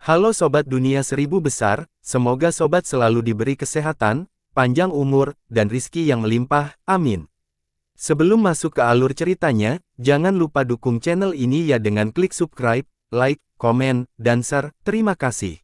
Halo Sobat Dunia Seribu Besar, semoga Sobat selalu diberi kesehatan, panjang umur, dan rizki yang melimpah, amin. Sebelum masuk ke alur ceritanya, jangan lupa dukung channel ini ya dengan klik subscribe, like, komen, dan share, terima kasih.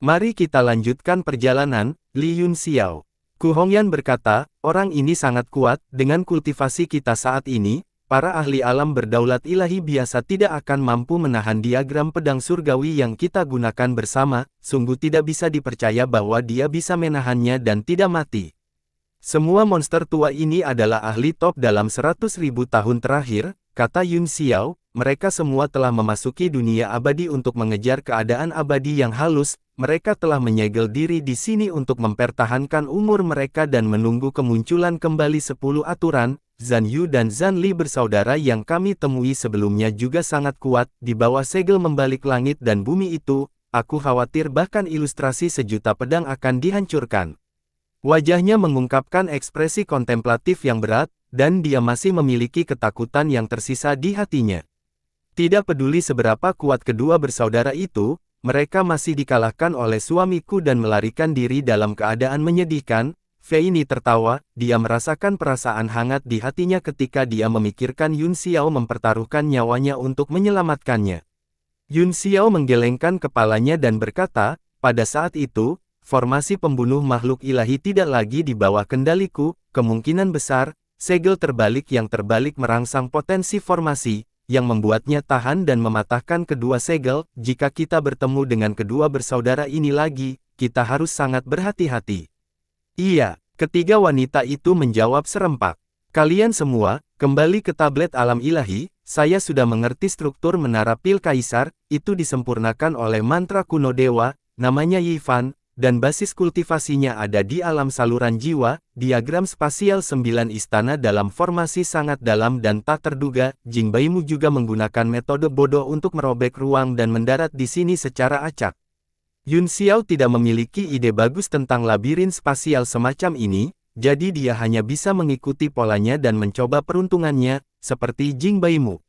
Mari kita lanjutkan perjalanan. Li Yunxiao. Ku Hongyan berkata, orang ini sangat kuat, dengan kultivasi kita saat ini, para ahli alam berdaulat ilahi biasa tidak akan mampu menahan diagram pedang surgawi yang kita gunakan bersama, sungguh tidak bisa dipercaya bahwa dia bisa menahannya dan tidak mati. Semua monster tua ini adalah ahli top dalam 100.000 tahun terakhir, kata Yunxiao, mereka semua telah memasuki dunia abadi untuk mengejar keadaan abadi yang halus, mereka telah menyegel diri di sini untuk mempertahankan umur mereka dan menunggu kemunculan kembali 10 aturan. Zhan Yu dan Zhan Li bersaudara yang kami temui sebelumnya juga sangat kuat, di bawah segel membalik langit dan bumi itu, aku khawatir bahkan ilustrasi sejuta pedang akan dihancurkan. Wajahnya mengungkapkan ekspresi kontemplatif yang berat, dan dia masih memiliki ketakutan yang tersisa di hatinya. Tidak peduli seberapa kuat kedua bersaudara itu, mereka masih dikalahkan oleh suamiku dan melarikan diri dalam keadaan menyedihkan. Fei Ni tertawa, dia merasakan perasaan hangat di hatinya ketika dia memikirkan Yunxiao mempertaruhkan nyawanya untuk menyelamatkannya. Yunxiao menggelengkan kepalanya dan berkata, pada saat itu, formasi pembunuh makhluk ilahi tidak lagi di bawah kendaliku, kemungkinan besar, segel terbalik yang terbalik merangsang potensi formasi, yang membuatnya tahan dan mematahkan kedua segel. Jika kita bertemu dengan kedua bersaudara ini lagi, kita harus sangat berhati-hati. Iya, ketiga wanita itu menjawab serempak. Kalian semua, kembali ke tablet alam ilahi, saya sudah mengerti struktur menara pil kaisar, itu disempurnakan oleh mantra kuno dewa, namanya Yifan, dan basis kultivasinya ada di alam saluran jiwa, diagram spasial 9 istana dalam formasi sangat dalam dan tak terduga. Jing Baimu juga menggunakan metode bodoh untuk merobek ruang dan mendarat di sini secara acak. Yunxiao tidak memiliki ide bagus tentang labirin spasial semacam ini, jadi dia hanya bisa mengikuti polanya dan mencoba peruntungannya, seperti Jing Baimu.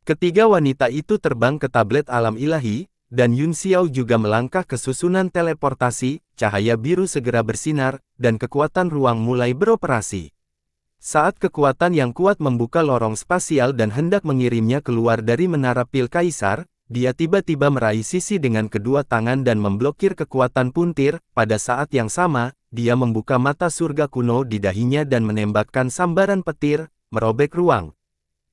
Ketiga wanita itu terbang ke tablet alam ilahi, dan Yunxiao juga melangkah ke susunan teleportasi, cahaya biru segera bersinar, dan kekuatan ruang mulai beroperasi. Saat kekuatan yang kuat membuka lorong spasial dan hendak mengirimnya keluar dari menara pil kaisar, dia tiba-tiba meraih sisi dengan kedua tangan dan memblokir kekuatan puntir. Pada saat yang sama, dia membuka mata surga kuno di dahinya dan menembakkan sambaran petir, merobek ruang.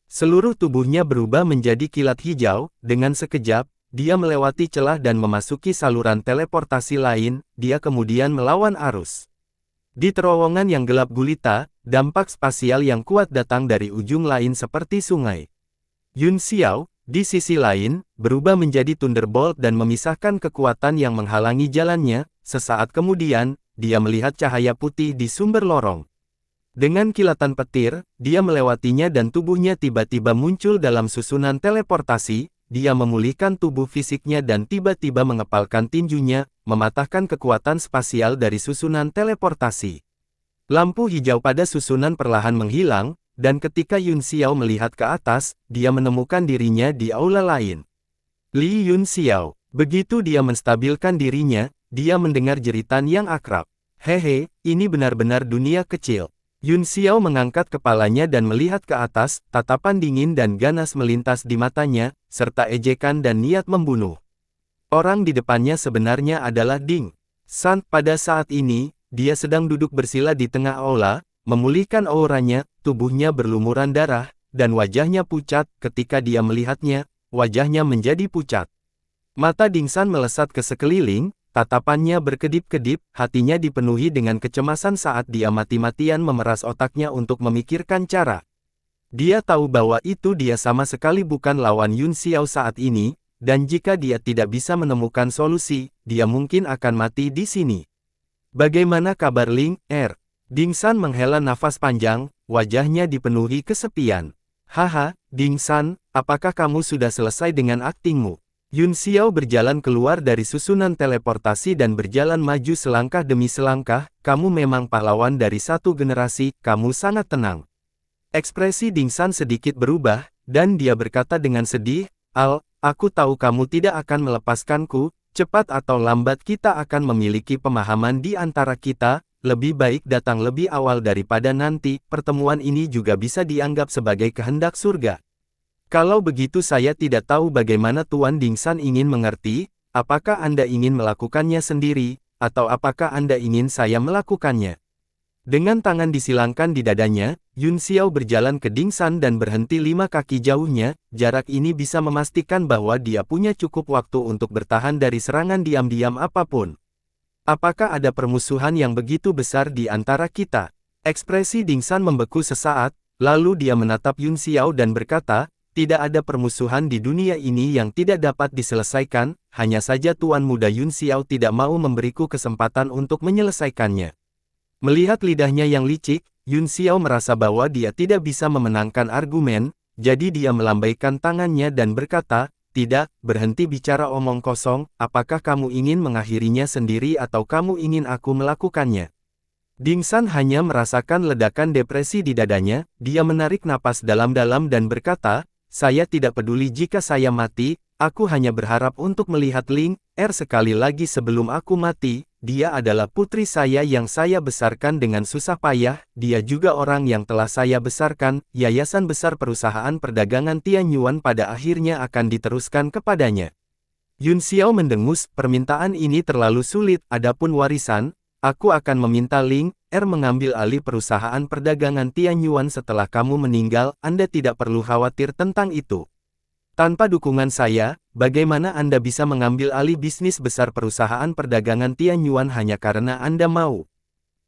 Seluruh tubuhnya berubah menjadi kilat hijau, dengan sekejap, dia melewati celah dan memasuki saluran teleportasi lain, dia kemudian melawan arus. Di terowongan yang gelap gulita, dampak spasial yang kuat datang dari ujung lain seperti sungai. Yunxiao, di sisi lain, berubah menjadi Thunderbolt dan memisahkan kekuatan yang menghalangi jalannya. Sesaat kemudian, dia melihat cahaya putih di sumber lorong. Dengan kilatan petir, dia melewatinya dan tubuhnya tiba-tiba muncul dalam susunan teleportasi. Dia memulihkan tubuh fisiknya dan tiba-tiba mengepalkan tinjunya, mematahkan kekuatan spasial dari susunan teleportasi. Lampu hijau pada susunan perlahan menghilang, dan ketika Yunxiao melihat ke atas, dia menemukan dirinya di aula lain. Li Yunxiao. Begitu dia menstabilkan dirinya, dia mendengar jeritan yang akrab. Hehe, ini benar-benar dunia kecil. Yunxiao mengangkat kepalanya dan melihat ke atas, tatapan dingin dan ganas melintas di matanya, serta ejekan dan niat membunuh. Orang di depannya sebenarnya adalah Ding San. Pada saat ini, dia sedang duduk bersila di tengah aula, memulihkan auranya, tubuhnya berlumuran darah, dan wajahnya pucat. Ketika dia melihatnya, wajahnya menjadi pucat. Mata Ding San melesat ke sekeliling, tatapannya berkedip-kedip, hatinya dipenuhi dengan kecemasan saat dia mati-matian memeras otaknya untuk memikirkan cara. Dia tahu bahwa itu dia sama sekali bukan lawan Yunxiao saat ini, dan jika dia tidak bisa menemukan solusi, dia mungkin akan mati di sini. Bagaimana kabar Ling Er? Ding San menghela nafas panjang, wajahnya dipenuhi kesepian. Haha, Ding San, apakah kamu sudah selesai dengan aktingmu? Yunxiao berjalan keluar dari susunan teleportasi dan berjalan maju selangkah demi selangkah. Kamu memang pahlawan dari satu generasi, kamu sangat tenang. Ekspresi Ding San sedikit berubah, dan dia berkata dengan sedih, Al, aku tahu kamu tidak akan melepaskanku, Cepat atau lambat kita akan memiliki pemahaman di antara kita, lebih baik datang lebih awal daripada nanti. Pertemuan ini juga bisa dianggap sebagai kehendak surga. Kalau begitu saya tidak tahu bagaimana Tuan Dingsan ingin mengerti, apakah Anda ingin melakukannya sendiri, atau apakah Anda ingin saya melakukannya? Dengan tangan disilangkan di dadanya, Yun Xiao berjalan ke Dingsan dan berhenti 5 kaki jauhnya. Jarak ini bisa memastikan bahwa dia punya cukup waktu untuk bertahan dari serangan diam-diam apapun. Apakah ada permusuhan yang begitu besar di antara kita? Ekspresi Dingsan membeku sesaat, lalu dia menatap Yun Xiao dan berkata, tidak ada permusuhan di dunia ini yang tidak dapat diselesaikan, hanya saja Tuan Muda Yun Xiao tidak mau memberiku kesempatan untuk menyelesaikannya. Melihat lidahnya yang licik, Yun Xiao merasa bahwa dia tidak bisa memenangkan argumen, jadi dia melambaikan tangannya dan berkata, tidak, berhenti bicara omong kosong, apakah kamu ingin mengakhirinya sendiri atau kamu ingin aku melakukannya? Dingsan hanya merasakan ledakan depresi di dadanya, dia menarik napas dalam-dalam dan berkata, saya tidak peduli jika saya mati, aku hanya berharap untuk melihat Ling Er sekali lagi sebelum aku mati. Dia adalah putri saya yang saya besarkan dengan susah payah, dia juga orang yang telah saya besarkan. Yayasan besar perusahaan perdagangan Tianyuan pada akhirnya akan diteruskan kepadanya. Yun Xiao mendengus, permintaan ini terlalu sulit, adapun warisan, aku akan meminta Ling Er mengambil alih perusahaan perdagangan Tianyuan setelah kamu meninggal, Anda tidak perlu khawatir tentang itu. Tanpa dukungan saya, bagaimana Anda bisa mengambil alih bisnis besar perusahaan perdagangan Tianyuan hanya karena Anda mau?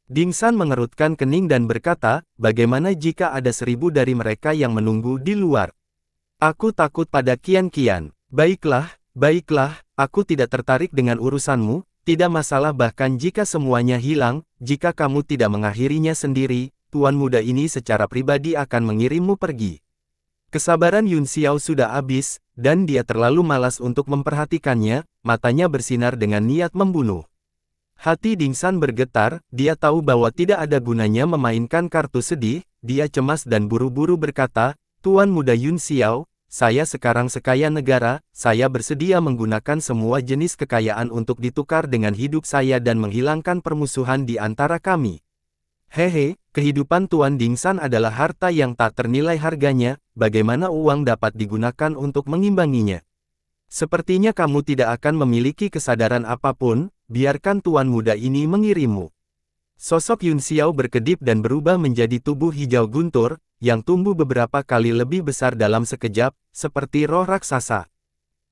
Dingsan mengerutkan kening dan berkata, bagaimana jika ada 1000 dari mereka yang menunggu di luar? Aku takut pada kian-kian. Baiklah, aku tidak tertarik dengan urusanmu. Tidak masalah bahkan jika semuanya hilang, jika kamu tidak mengakhirinya sendiri, Tuan Muda ini secara pribadi akan mengirimmu pergi. Kesabaran Yun Xiao sudah habis, dan dia terlalu malas untuk memperhatikannya, matanya bersinar dengan niat membunuh. Hati Dingsan bergetar, dia tahu bahwa tidak ada gunanya memainkan kartu sedih, dia cemas dan buru-buru berkata, Tuan Muda Yun Xiao, saya sekarang sekaya negara, saya bersedia menggunakan semua jenis kekayaan untuk ditukar dengan hidup saya dan menghilangkan permusuhan di antara kami. Hehe, kehidupan Tuan Dingsan adalah harta yang tak ternilai harganya, bagaimana uang dapat digunakan untuk mengimbanginya? Sepertinya kamu tidak akan memiliki kesadaran apapun, biarkan Tuan Muda ini mengirimmu. Sosok Yun Xiao berkedip dan berubah menjadi tubuh hijau guntur, yang tumbuh beberapa kali lebih besar dalam sekejap, seperti roh raksasa.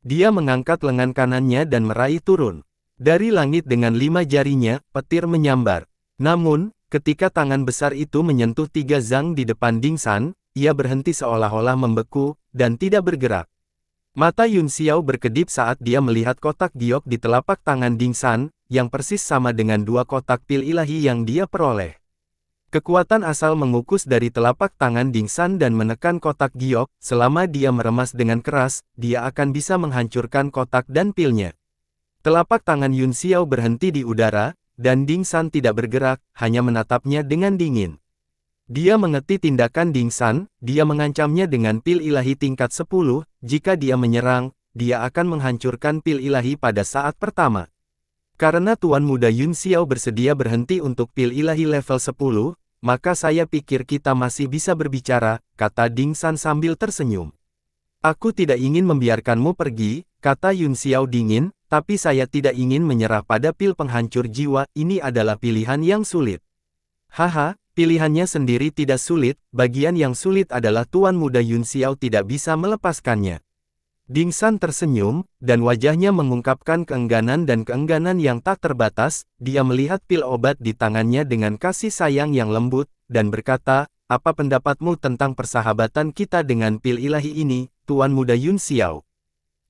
Dia mengangkat lengan kanannya dan meraih turun. Dari langit dengan 5 jarinya, petir menyambar. Namun, ketika tangan besar itu menyentuh 3 zang di depan Dingsan, ia berhenti seolah-olah membeku, dan tidak bergerak. Mata Yun Xiao berkedip saat dia melihat kotak giok di telapak tangan Dingsan, yang persis sama dengan 2 kotak pil ilahi yang dia peroleh. Kekuatan asal mengukus dari telapak tangan Dingsan dan menekan kotak giok, selama dia meremas dengan keras, dia akan bisa menghancurkan kotak dan pilnya. Telapak tangan Yun Xiao berhenti di udara, dan Dingsan tidak bergerak, hanya menatapnya dengan dingin. Dia mengerti tindakan Dingsan, dia mengancamnya dengan pil ilahi tingkat 10, jika dia menyerang, dia akan menghancurkan pil ilahi pada saat pertama. Karena Tuan Muda Yun Xiao bersedia berhenti untuk pil ilahi level 10, maka saya pikir kita masih bisa berbicara, kata Dingsan sambil tersenyum. Aku tidak ingin membiarkanmu pergi, kata Yun Xiao dingin, tapi saya tidak ingin menyerah pada pil penghancur jiwa, ini adalah pilihan yang sulit. Haha, pilihannya sendiri tidak sulit, bagian yang sulit adalah Tuan Muda Yun Xiao tidak bisa melepaskannya. Dingsan tersenyum, dan wajahnya mengungkapkan keengganan dan keengganan yang tak terbatas. Dia melihat pil obat di tangannya dengan kasih sayang yang lembut, dan berkata, apa pendapatmu tentang persahabatan kita dengan pil ilahi ini, Tuan Muda Yun Xiao?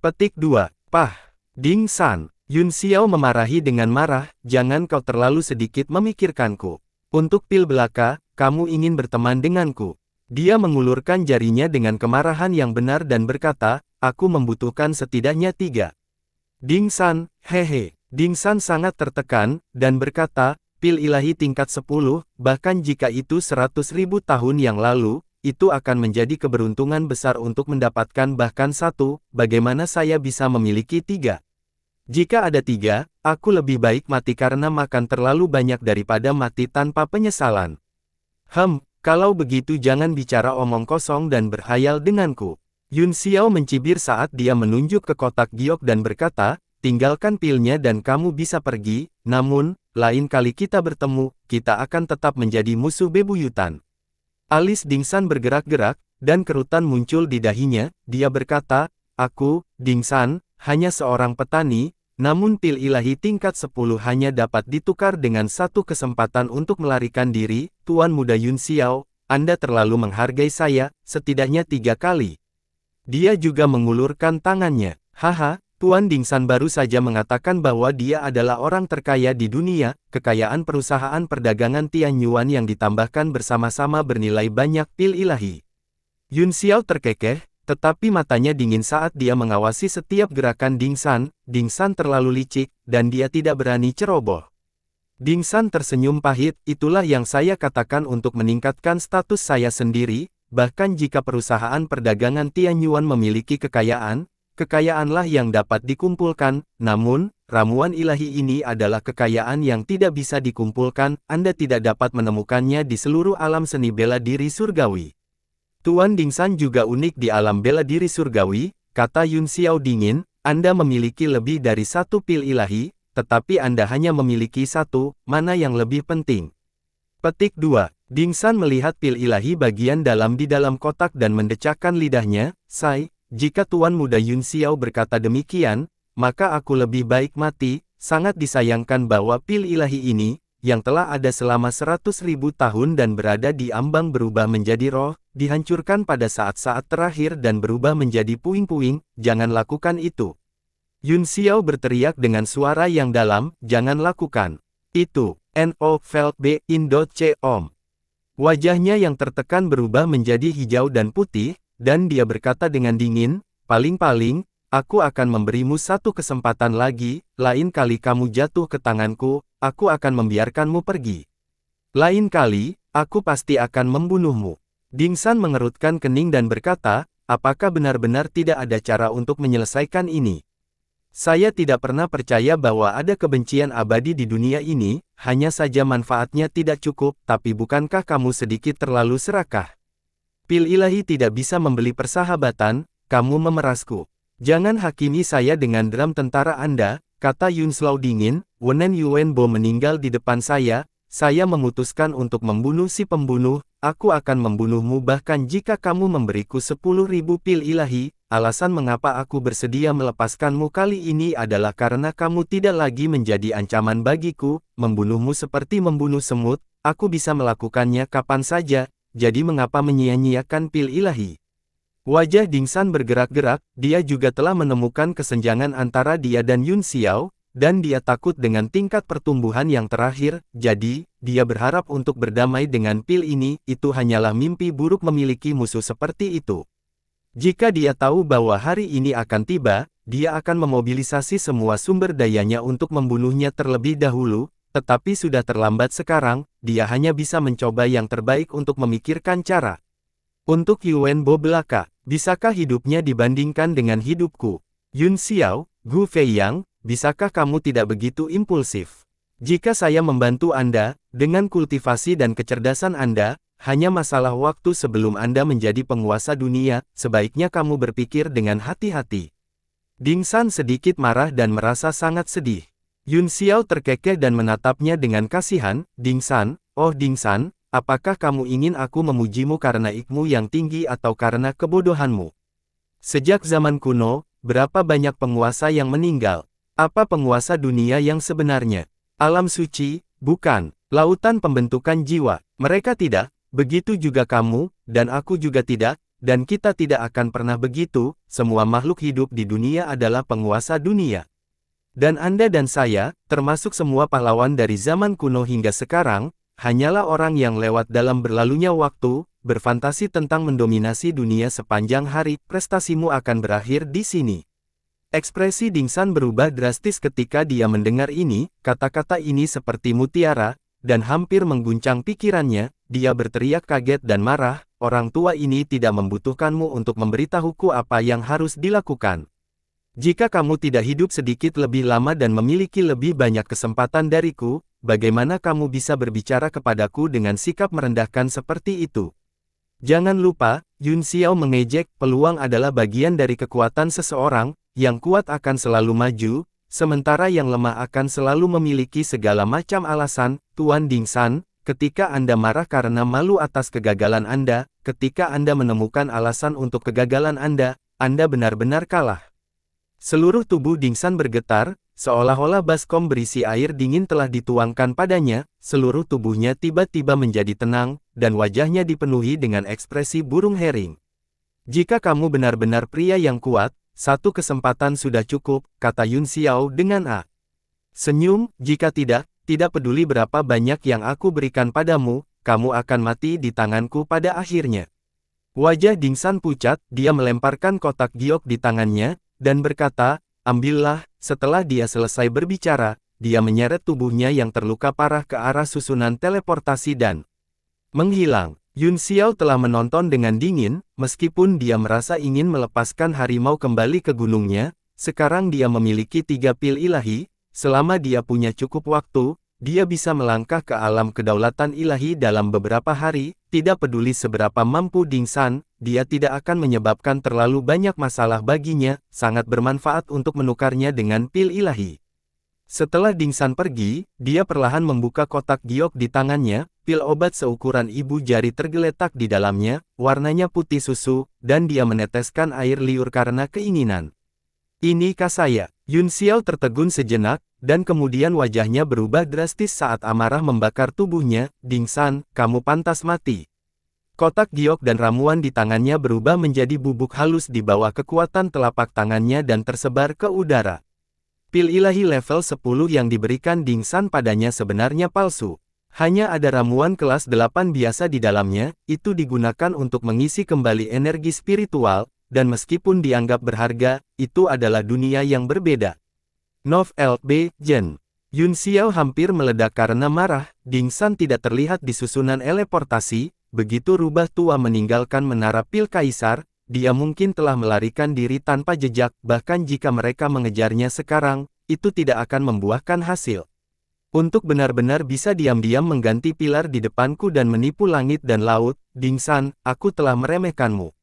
Petik 2. Pah! Dingsan. Yun Xiao memarahi dengan marah, jangan kau terlalu sedikit memikirkanku. Untuk pil belaka, kamu ingin berteman denganku. Dia mengulurkan jarinya dengan kemarahan yang benar dan berkata, aku membutuhkan setidaknya 3. Dingsan, hehe. Dingsan sangat tertekan, dan berkata, pil ilahi tingkat 10, bahkan jika itu 100.000 tahun yang lalu, itu akan menjadi keberuntungan besar untuk mendapatkan bahkan 1, bagaimana saya bisa memiliki 3? Jika ada 3, aku lebih baik mati karena makan terlalu banyak daripada mati tanpa penyesalan. Kalau begitu jangan bicara omong kosong dan berhayal denganku. Yun Xiao mencibir saat dia menunjuk ke kotak giok dan berkata, tinggalkan pilnya dan kamu bisa pergi, namun, lain kali kita bertemu, kita akan tetap menjadi musuh bebuyutan. Alis Dingsan bergerak-gerak, dan kerutan muncul di dahinya, dia berkata, aku, Dingsan, hanya seorang petani, namun pil ilahi tingkat 10 hanya dapat ditukar dengan satu kesempatan untuk melarikan diri, Tuan Muda Yun Xiao, Anda terlalu menghargai saya, setidaknya 3 kali. Dia juga mengulurkan tangannya. Haha, Tuan Dingsan baru saja mengatakan bahwa dia adalah orang terkaya di dunia, kekayaan perusahaan perdagangan Tianyuan yang ditambahkan bersama-sama bernilai banyak pil ilahi. Yun Xiao terkekeh, tetapi matanya dingin saat dia mengawasi setiap gerakan Dingsan. Dingsan terlalu licik, dan dia tidak berani ceroboh. Dingsan tersenyum pahit, itulah yang saya katakan untuk meningkatkan status saya sendiri, bahkan jika perusahaan perdagangan Tianyuan memiliki kekayaan, kekayaanlah yang dapat dikumpulkan, namun, ramuan ilahi ini adalah kekayaan yang tidak bisa dikumpulkan, Anda tidak dapat menemukannya di seluruh alam seni bela diri surgawi. Tuan Dingsan juga unik di alam bela diri surgawi, kata Yun Xiao dingin, Anda memiliki lebih dari satu pil ilahi, tetapi Anda hanya memiliki satu, mana yang lebih penting? Petik 2. Dingsan melihat pil ilahi bagian dalam di dalam kotak dan mendecakkan lidahnya, jika Tuan Muda Yun Xiao berkata demikian, maka aku lebih baik mati, sangat disayangkan bahwa pil ilahi ini, yang telah ada selama 100.000 tahun dan berada di ambang berubah menjadi roh, dihancurkan pada saat-saat terakhir dan berubah menjadi puing-puing, jangan lakukan itu. Yun Xiao berteriak dengan suara yang dalam, jangan lakukan itu. No felt be indo che om. Wajahnya yang tertekan berubah menjadi hijau dan putih, dan dia berkata dengan dingin, paling-paling, aku akan memberimu satu kesempatan lagi, lain kali kamu jatuh ke tanganku, aku akan membiarkanmu pergi. Lain kali, aku pasti akan membunuhmu. Dingsan mengerutkan kening dan berkata, apakah benar-benar tidak ada cara untuk menyelesaikan ini? Saya tidak pernah percaya bahwa ada kebencian abadi di dunia ini, hanya saja manfaatnya tidak cukup, tapi bukankah kamu sedikit terlalu serakah? Pil ilahi tidak bisa membeli persahabatan, kamu memerasku. Jangan hakimi saya dengan drum tentara Anda, kata Yun Xiao dingin, Wen Yuanbo meninggal di depan saya memutuskan untuk membunuh si pembunuh, aku akan membunuhmu bahkan jika kamu memberiku 10.000 pil ilahi, alasan mengapa aku bersedia melepaskanmu kali ini adalah karena kamu tidak lagi menjadi ancaman bagiku, membunuhmu seperti membunuh semut, aku bisa melakukannya kapan saja, jadi mengapa menyia-nyiakan pil ilahi? Wajah Dingsan bergerak-gerak, dia juga telah menemukan kesenjangan antara dia dan Yun Xiao, dan dia takut dengan tingkat pertumbuhan yang terakhir, jadi, dia berharap untuk berdamai dengan pil ini, itu hanyalah mimpi buruk memiliki musuh seperti itu. Jika dia tahu bahwa hari ini akan tiba, dia akan memobilisasi semua sumber dayanya untuk membunuhnya terlebih dahulu, tetapi sudah terlambat sekarang, dia hanya bisa mencoba yang terbaik untuk memikirkan cara. Untuk Yuanbo belaka, bisakah hidupnya dibandingkan dengan hidupku? Yun Xiao, Gu Feiyang, bisakah kamu tidak begitu impulsif? Jika saya membantu Anda, dengan kultivasi dan kecerdasan Anda, hanya masalah waktu sebelum Anda menjadi penguasa dunia, sebaiknya kamu berpikir dengan hati-hati. Dingsan sedikit marah dan merasa sangat sedih. Yun Xiao terkekeh dan menatapnya dengan kasihan, Dingsan, oh Dingsan, apakah kamu ingin aku memujimu karena ilmu yang tinggi atau karena kebodohanmu? Sejak zaman kuno, berapa banyak penguasa yang meninggal? Apa penguasa dunia yang sebenarnya? Alam suci, bukan. Lautan pembentukan jiwa. Mereka tidak, begitu juga kamu, dan aku juga tidak, dan kita tidak akan pernah begitu, semua makhluk hidup di dunia adalah penguasa dunia. Dan Anda dan saya, termasuk semua pahlawan dari zaman kuno hingga sekarang, hanyalah orang yang lewat dalam berlalunya waktu, berfantasi tentang mendominasi dunia sepanjang hari, prestasimu akan berakhir di sini. Ekspresi Dingsan berubah drastis ketika dia mendengar ini, kata-kata ini seperti mutiara, dan hampir mengguncang pikirannya, dia berteriak kaget dan marah, orang tua ini tidak membutuhkanmu untuk memberitahuku apa yang harus dilakukan. Jika kamu tidak hidup sedikit lebih lama dan memiliki lebih banyak kesempatan dariku, bagaimana kamu bisa berbicara kepadaku dengan sikap merendahkan seperti itu? Jangan lupa, Yun Xiao mengejek, peluang adalah bagian dari kekuatan seseorang, yang kuat akan selalu maju, sementara yang lemah akan selalu memiliki segala macam alasan. Tuan Dingsan, ketika Anda marah karena malu atas kegagalan Anda, ketika Anda menemukan alasan untuk kegagalan Anda benar-benar kalah. Seluruh tubuh Dingsan bergetar, seolah-olah baskom berisi air dingin telah dituangkan padanya, seluruh tubuhnya tiba-tiba menjadi tenang, dan wajahnya dipenuhi dengan ekspresi burung herring. Jika kamu benar-benar pria yang kuat, satu kesempatan sudah cukup, kata Yun Xiao dengan senyum, jika tidak peduli berapa banyak yang aku berikan padamu, kamu akan mati di tanganku pada akhirnya. Wajah Dingsan pucat, dia melemparkan kotak giok di tangannya, dan berkata, ambillah. Setelah dia selesai berbicara, dia menyeret tubuhnya yang terluka parah ke arah susunan teleportasi dan menghilang. Yun Xiao telah menonton dengan dingin, meskipun dia merasa ingin melepaskan harimau kembali ke gunungnya, sekarang dia memiliki 3 pil ilahi, selama dia punya cukup waktu, dia bisa melangkah ke alam kedaulatan ilahi dalam beberapa hari, tidak peduli seberapa mampu Dingsan, dia tidak akan menyebabkan terlalu banyak masalah baginya, sangat bermanfaat untuk menukarnya dengan pil ilahi. Setelah Dingsan pergi, dia perlahan membuka kotak giok di tangannya, pil obat seukuran ibu jari tergeletak di dalamnya, warnanya putih susu, dan dia meneteskan air liur karena keinginan. Ini saya. Yun Xiao tertegun sejenak, dan kemudian wajahnya berubah drastis saat amarah membakar tubuhnya. Dingsan, kamu pantas mati. Kotak giok dan ramuan di tangannya berubah menjadi bubuk halus di bawah kekuatan telapak tangannya dan tersebar ke udara. Pil ilahi level 10 yang diberikan Dingsan padanya sebenarnya palsu. Hanya ada ramuan kelas 8 biasa di dalamnya, itu digunakan untuk mengisi kembali energi spiritual, dan meskipun dianggap berharga, itu adalah dunia yang berbeda. Nov LB, Jen. Yun Xiao hampir meledak karena marah, Dingsan tidak terlihat di susunan teleportasi, begitu rubah tua meninggalkan menara pil kaisar, dia mungkin telah melarikan diri tanpa jejak, bahkan jika mereka mengejarnya sekarang, itu tidak akan membuahkan hasil. Untuk benar-benar bisa diam-diam mengganti pilar di depanku dan menipu langit dan laut, Dingsan, aku telah meremehkanmu.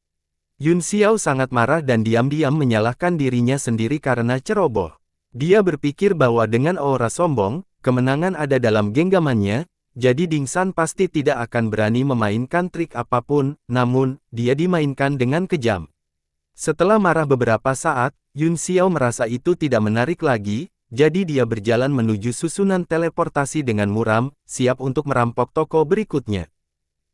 Yun Xiao sangat marah dan diam-diam menyalahkan dirinya sendiri karena ceroboh. Dia berpikir bahwa dengan aura sombong, kemenangan ada dalam genggamannya, jadi Dingsan pasti tidak akan berani memainkan trik apapun, namun, dia dimainkan dengan kejam. Setelah marah beberapa saat, Yun Xiao merasa itu tidak menarik lagi, jadi dia berjalan menuju susunan teleportasi dengan muram, siap untuk merampok toko berikutnya.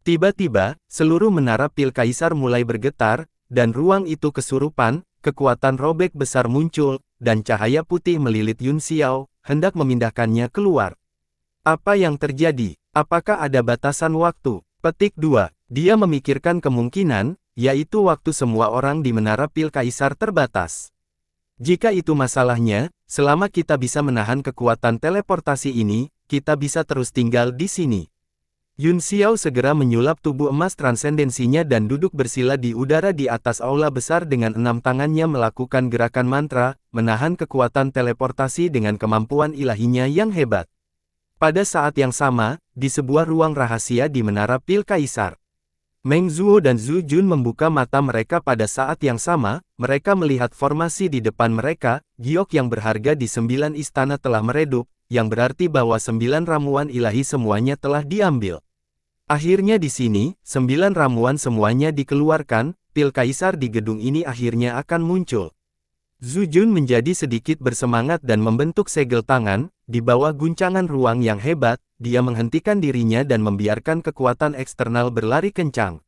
Tiba-tiba, seluruh menara pil kaisar mulai bergetar, dan ruang itu kesurupan, kekuatan robek besar muncul, dan cahaya putih melilit Yun Xiao, hendak memindahkannya keluar. Apa yang terjadi? Apakah ada batasan waktu? Petik 2. Dia memikirkan kemungkinan, yaitu waktu semua orang di menara pil kaisar terbatas. Jika itu masalahnya, selama kita bisa menahan kekuatan teleportasi ini, kita bisa terus tinggal di sini. Yun Xiao segera menyulap tubuh emas transendensinya dan duduk bersila di udara di atas aula besar dengan 6 tangannya melakukan gerakan mantra, menahan kekuatan teleportasi dengan kemampuan ilahinya yang hebat. Pada saat yang sama, di sebuah ruang rahasia di menara pil kaisar, Meng Zuo dan Zhu Jun membuka mata mereka pada saat yang sama, mereka melihat formasi di depan mereka, giok yang berharga di 9 istana telah meredup, yang berarti bahwa 9 ramuan ilahi semuanya telah diambil. Akhirnya di sini, 9 ramuan semuanya dikeluarkan, pil kaisar di gedung ini akhirnya akan muncul. Zhu Jun menjadi sedikit bersemangat dan membentuk segel tangan, di bawah guncangan ruang yang hebat, dia menghentikan dirinya dan membiarkan kekuatan eksternal berlari kencang.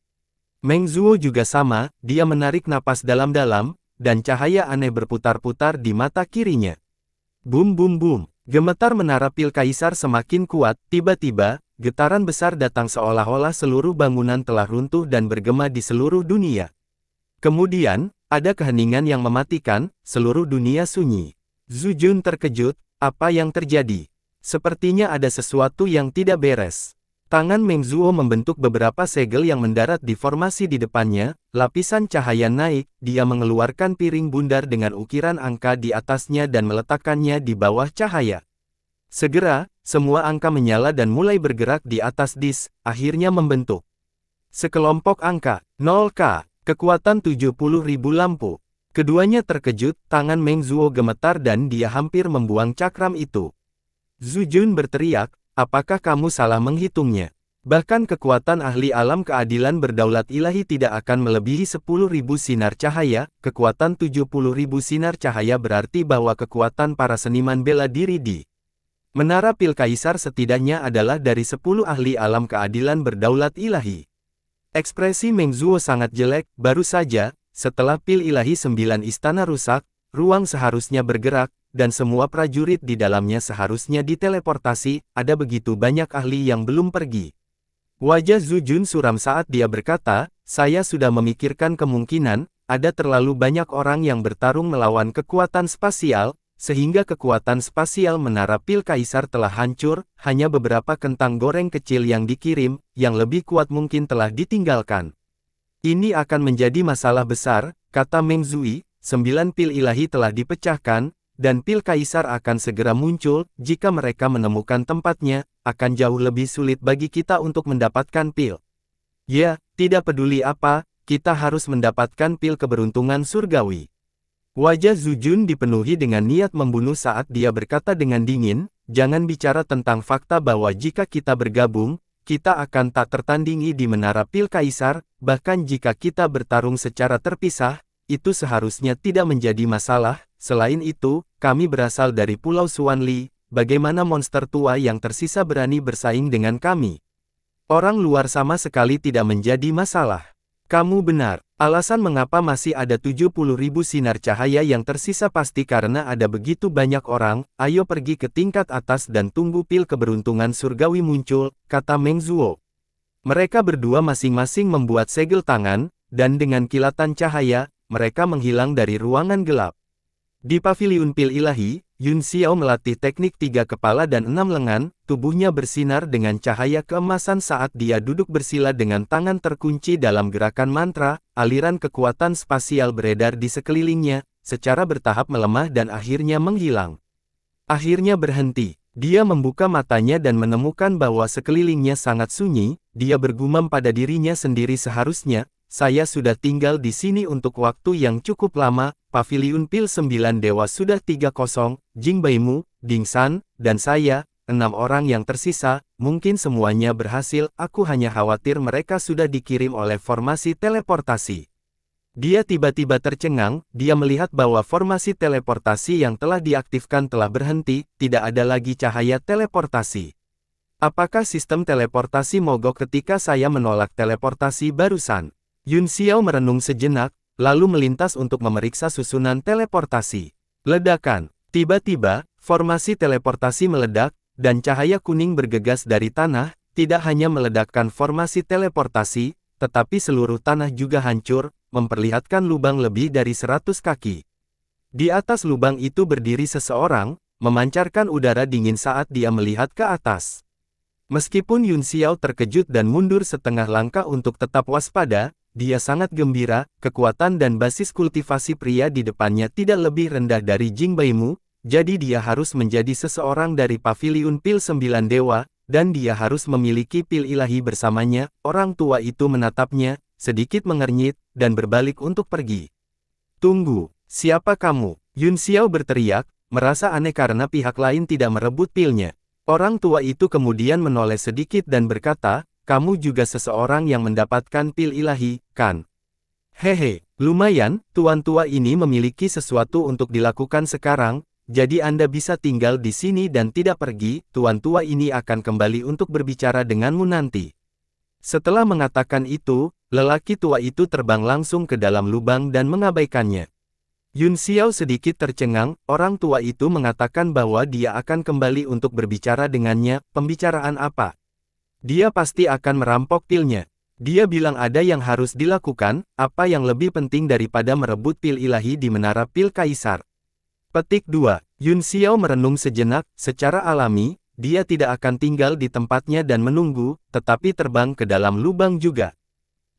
Meng Zuo juga sama, dia menarik napas dalam-dalam, dan cahaya aneh berputar-putar di mata kirinya. Bum bum bum, gemetar menara pil kaisar semakin kuat, tiba-tiba, getaran besar datang seolah-olah seluruh bangunan telah runtuh dan bergema di seluruh dunia. Kemudian, ada keheningan yang mematikan, seluruh dunia sunyi. Zhu Jun terkejut, apa yang terjadi? Sepertinya ada sesuatu yang tidak beres. Tangan Meng Zuo membentuk beberapa segel yang mendarat di formasi di depannya, lapisan cahaya naik, dia mengeluarkan piring bundar dengan ukiran angka di atasnya dan meletakkannya di bawah cahaya. Segera, semua angka menyala dan mulai bergerak di atas disk, akhirnya membentuk sekelompok angka, 0K, kekuatan 70.000 lampu. Keduanya terkejut, tangan Meng Zuo gemetar dan dia hampir membuang cakram itu. Zhu Jun berteriak, apakah kamu salah menghitungnya? Bahkan kekuatan ahli alam keadilan berdaulat ilahi tidak akan melebihi 10.000 sinar cahaya, kekuatan 70.000 sinar cahaya berarti bahwa kekuatan para seniman bela diri di Menara Pil Kaisar setidaknya adalah dari 10 ahli alam keadilan berdaulat ilahi. Ekspresi Meng Zuo sangat jelek, baru saja, setelah pil ilahi 9 istana rusak, ruang seharusnya bergerak, dan semua prajurit di dalamnya seharusnya diteleportasi, ada begitu banyak ahli yang belum pergi. Wajah Zhu Jun suram saat dia berkata, saya sudah memikirkan kemungkinan, ada terlalu banyak orang yang bertarung melawan kekuatan spasial, sehingga kekuatan spasial menara pil kaisar telah hancur, hanya beberapa kentang goreng kecil yang dikirim, yang lebih kuat mungkin telah ditinggalkan. Ini akan menjadi masalah besar, kata Meng Zui, 9 pil ilahi telah dipecahkan, dan pil kaisar akan segera muncul, jika mereka menemukan tempatnya, akan jauh lebih sulit bagi kita untuk mendapatkan pil. Ya, tidak peduli apa, kita harus mendapatkan pil keberuntungan surgawi. Wajah Zhu Jun dipenuhi dengan niat membunuh saat dia berkata dengan dingin, jangan bicara tentang fakta bahwa jika kita bergabung, kita akan tak tertandingi di menara pil kaisar, bahkan jika kita bertarung secara terpisah, itu seharusnya tidak menjadi masalah. Selain itu, kami berasal dari Pulau Xuanli, bagaimana monster tua yang tersisa berani bersaing dengan kami? Orang luar sama sekali tidak menjadi masalah. Kamu benar, alasan mengapa masih ada 70.000 sinar cahaya yang tersisa pasti karena ada begitu banyak orang, ayo pergi ke tingkat atas dan tunggu pil keberuntungan surgawi muncul, kata Meng Zuo. Mereka berdua masing-masing membuat segel tangan, dan dengan kilatan cahaya, mereka menghilang dari ruangan gelap. Di paviliun pil ilahi, Yun Xiao melatih teknik 3 kepala dan 6 lengan, tubuhnya bersinar dengan cahaya keemasan saat dia duduk bersila dengan tangan terkunci dalam gerakan mantra, aliran kekuatan spasial beredar di sekelilingnya, secara bertahap melemah dan akhirnya menghilang. Akhirnya berhenti, dia membuka matanya dan menemukan bahwa sekelilingnya sangat sunyi, dia bergumam pada dirinya sendiri seharusnya, saya sudah tinggal di sini untuk waktu yang cukup lama, paviliun pil 9 dewa sudah 3-0, Jing Baimu, Ding San, dan saya, 6 orang yang tersisa, mungkin semuanya berhasil, aku hanya khawatir mereka sudah dikirim oleh formasi teleportasi. Dia tiba-tiba tercengang, dia melihat bahwa formasi teleportasi yang telah diaktifkan telah berhenti, tidak ada lagi cahaya teleportasi. Apakah sistem teleportasi mogok ketika saya menolak teleportasi barusan? Yun Xiao merenung sejenak, lalu melintas untuk memeriksa susunan teleportasi. Ledakan. Tiba-tiba, formasi teleportasi meledak, dan cahaya kuning bergegas dari tanah, tidak hanya meledakkan formasi teleportasi, tetapi seluruh tanah juga hancur, memperlihatkan lubang lebih dari 100 kaki. Di atas lubang itu berdiri seseorang, memancarkan udara dingin saat dia melihat ke atas. Meskipun Yun Xiao terkejut dan mundur setengah langkah untuk tetap waspada, dia sangat gembira, kekuatan dan basis kultivasi pria di depannya tidak lebih rendah dari Jing Baimu, jadi dia harus menjadi seseorang dari paviliun pil 9 dewa, dan dia harus memiliki pil ilahi bersamanya. Orang tua itu menatapnya, sedikit mengernyit, dan berbalik untuk pergi. Tunggu, siapa kamu? Yun Xiao berteriak, merasa aneh karena pihak lain tidak merebut pilnya. Orang tua itu kemudian menoleh sedikit dan berkata, kamu juga seseorang yang mendapatkan pil ilahi, kan? Hehe, lumayan, tuan tua ini memiliki sesuatu untuk dilakukan sekarang, jadi Anda bisa tinggal di sini dan tidak pergi, tuan tua ini akan kembali untuk berbicara denganmu nanti. Setelah mengatakan itu, lelaki tua itu terbang langsung ke dalam lubang dan mengabaikannya. Yun Xiao sedikit tercengang, orang tua itu mengatakan bahwa dia akan kembali untuk berbicara dengannya, pembicaraan apa? Dia pasti akan merampok pilnya. Dia bilang ada yang harus dilakukan, apa yang lebih penting daripada merebut pil ilahi di menara pil kaisar. Petik 2. Yun Xiao merenung sejenak, secara alami, dia tidak akan tinggal di tempatnya dan menunggu, tetapi terbang ke dalam lubang juga.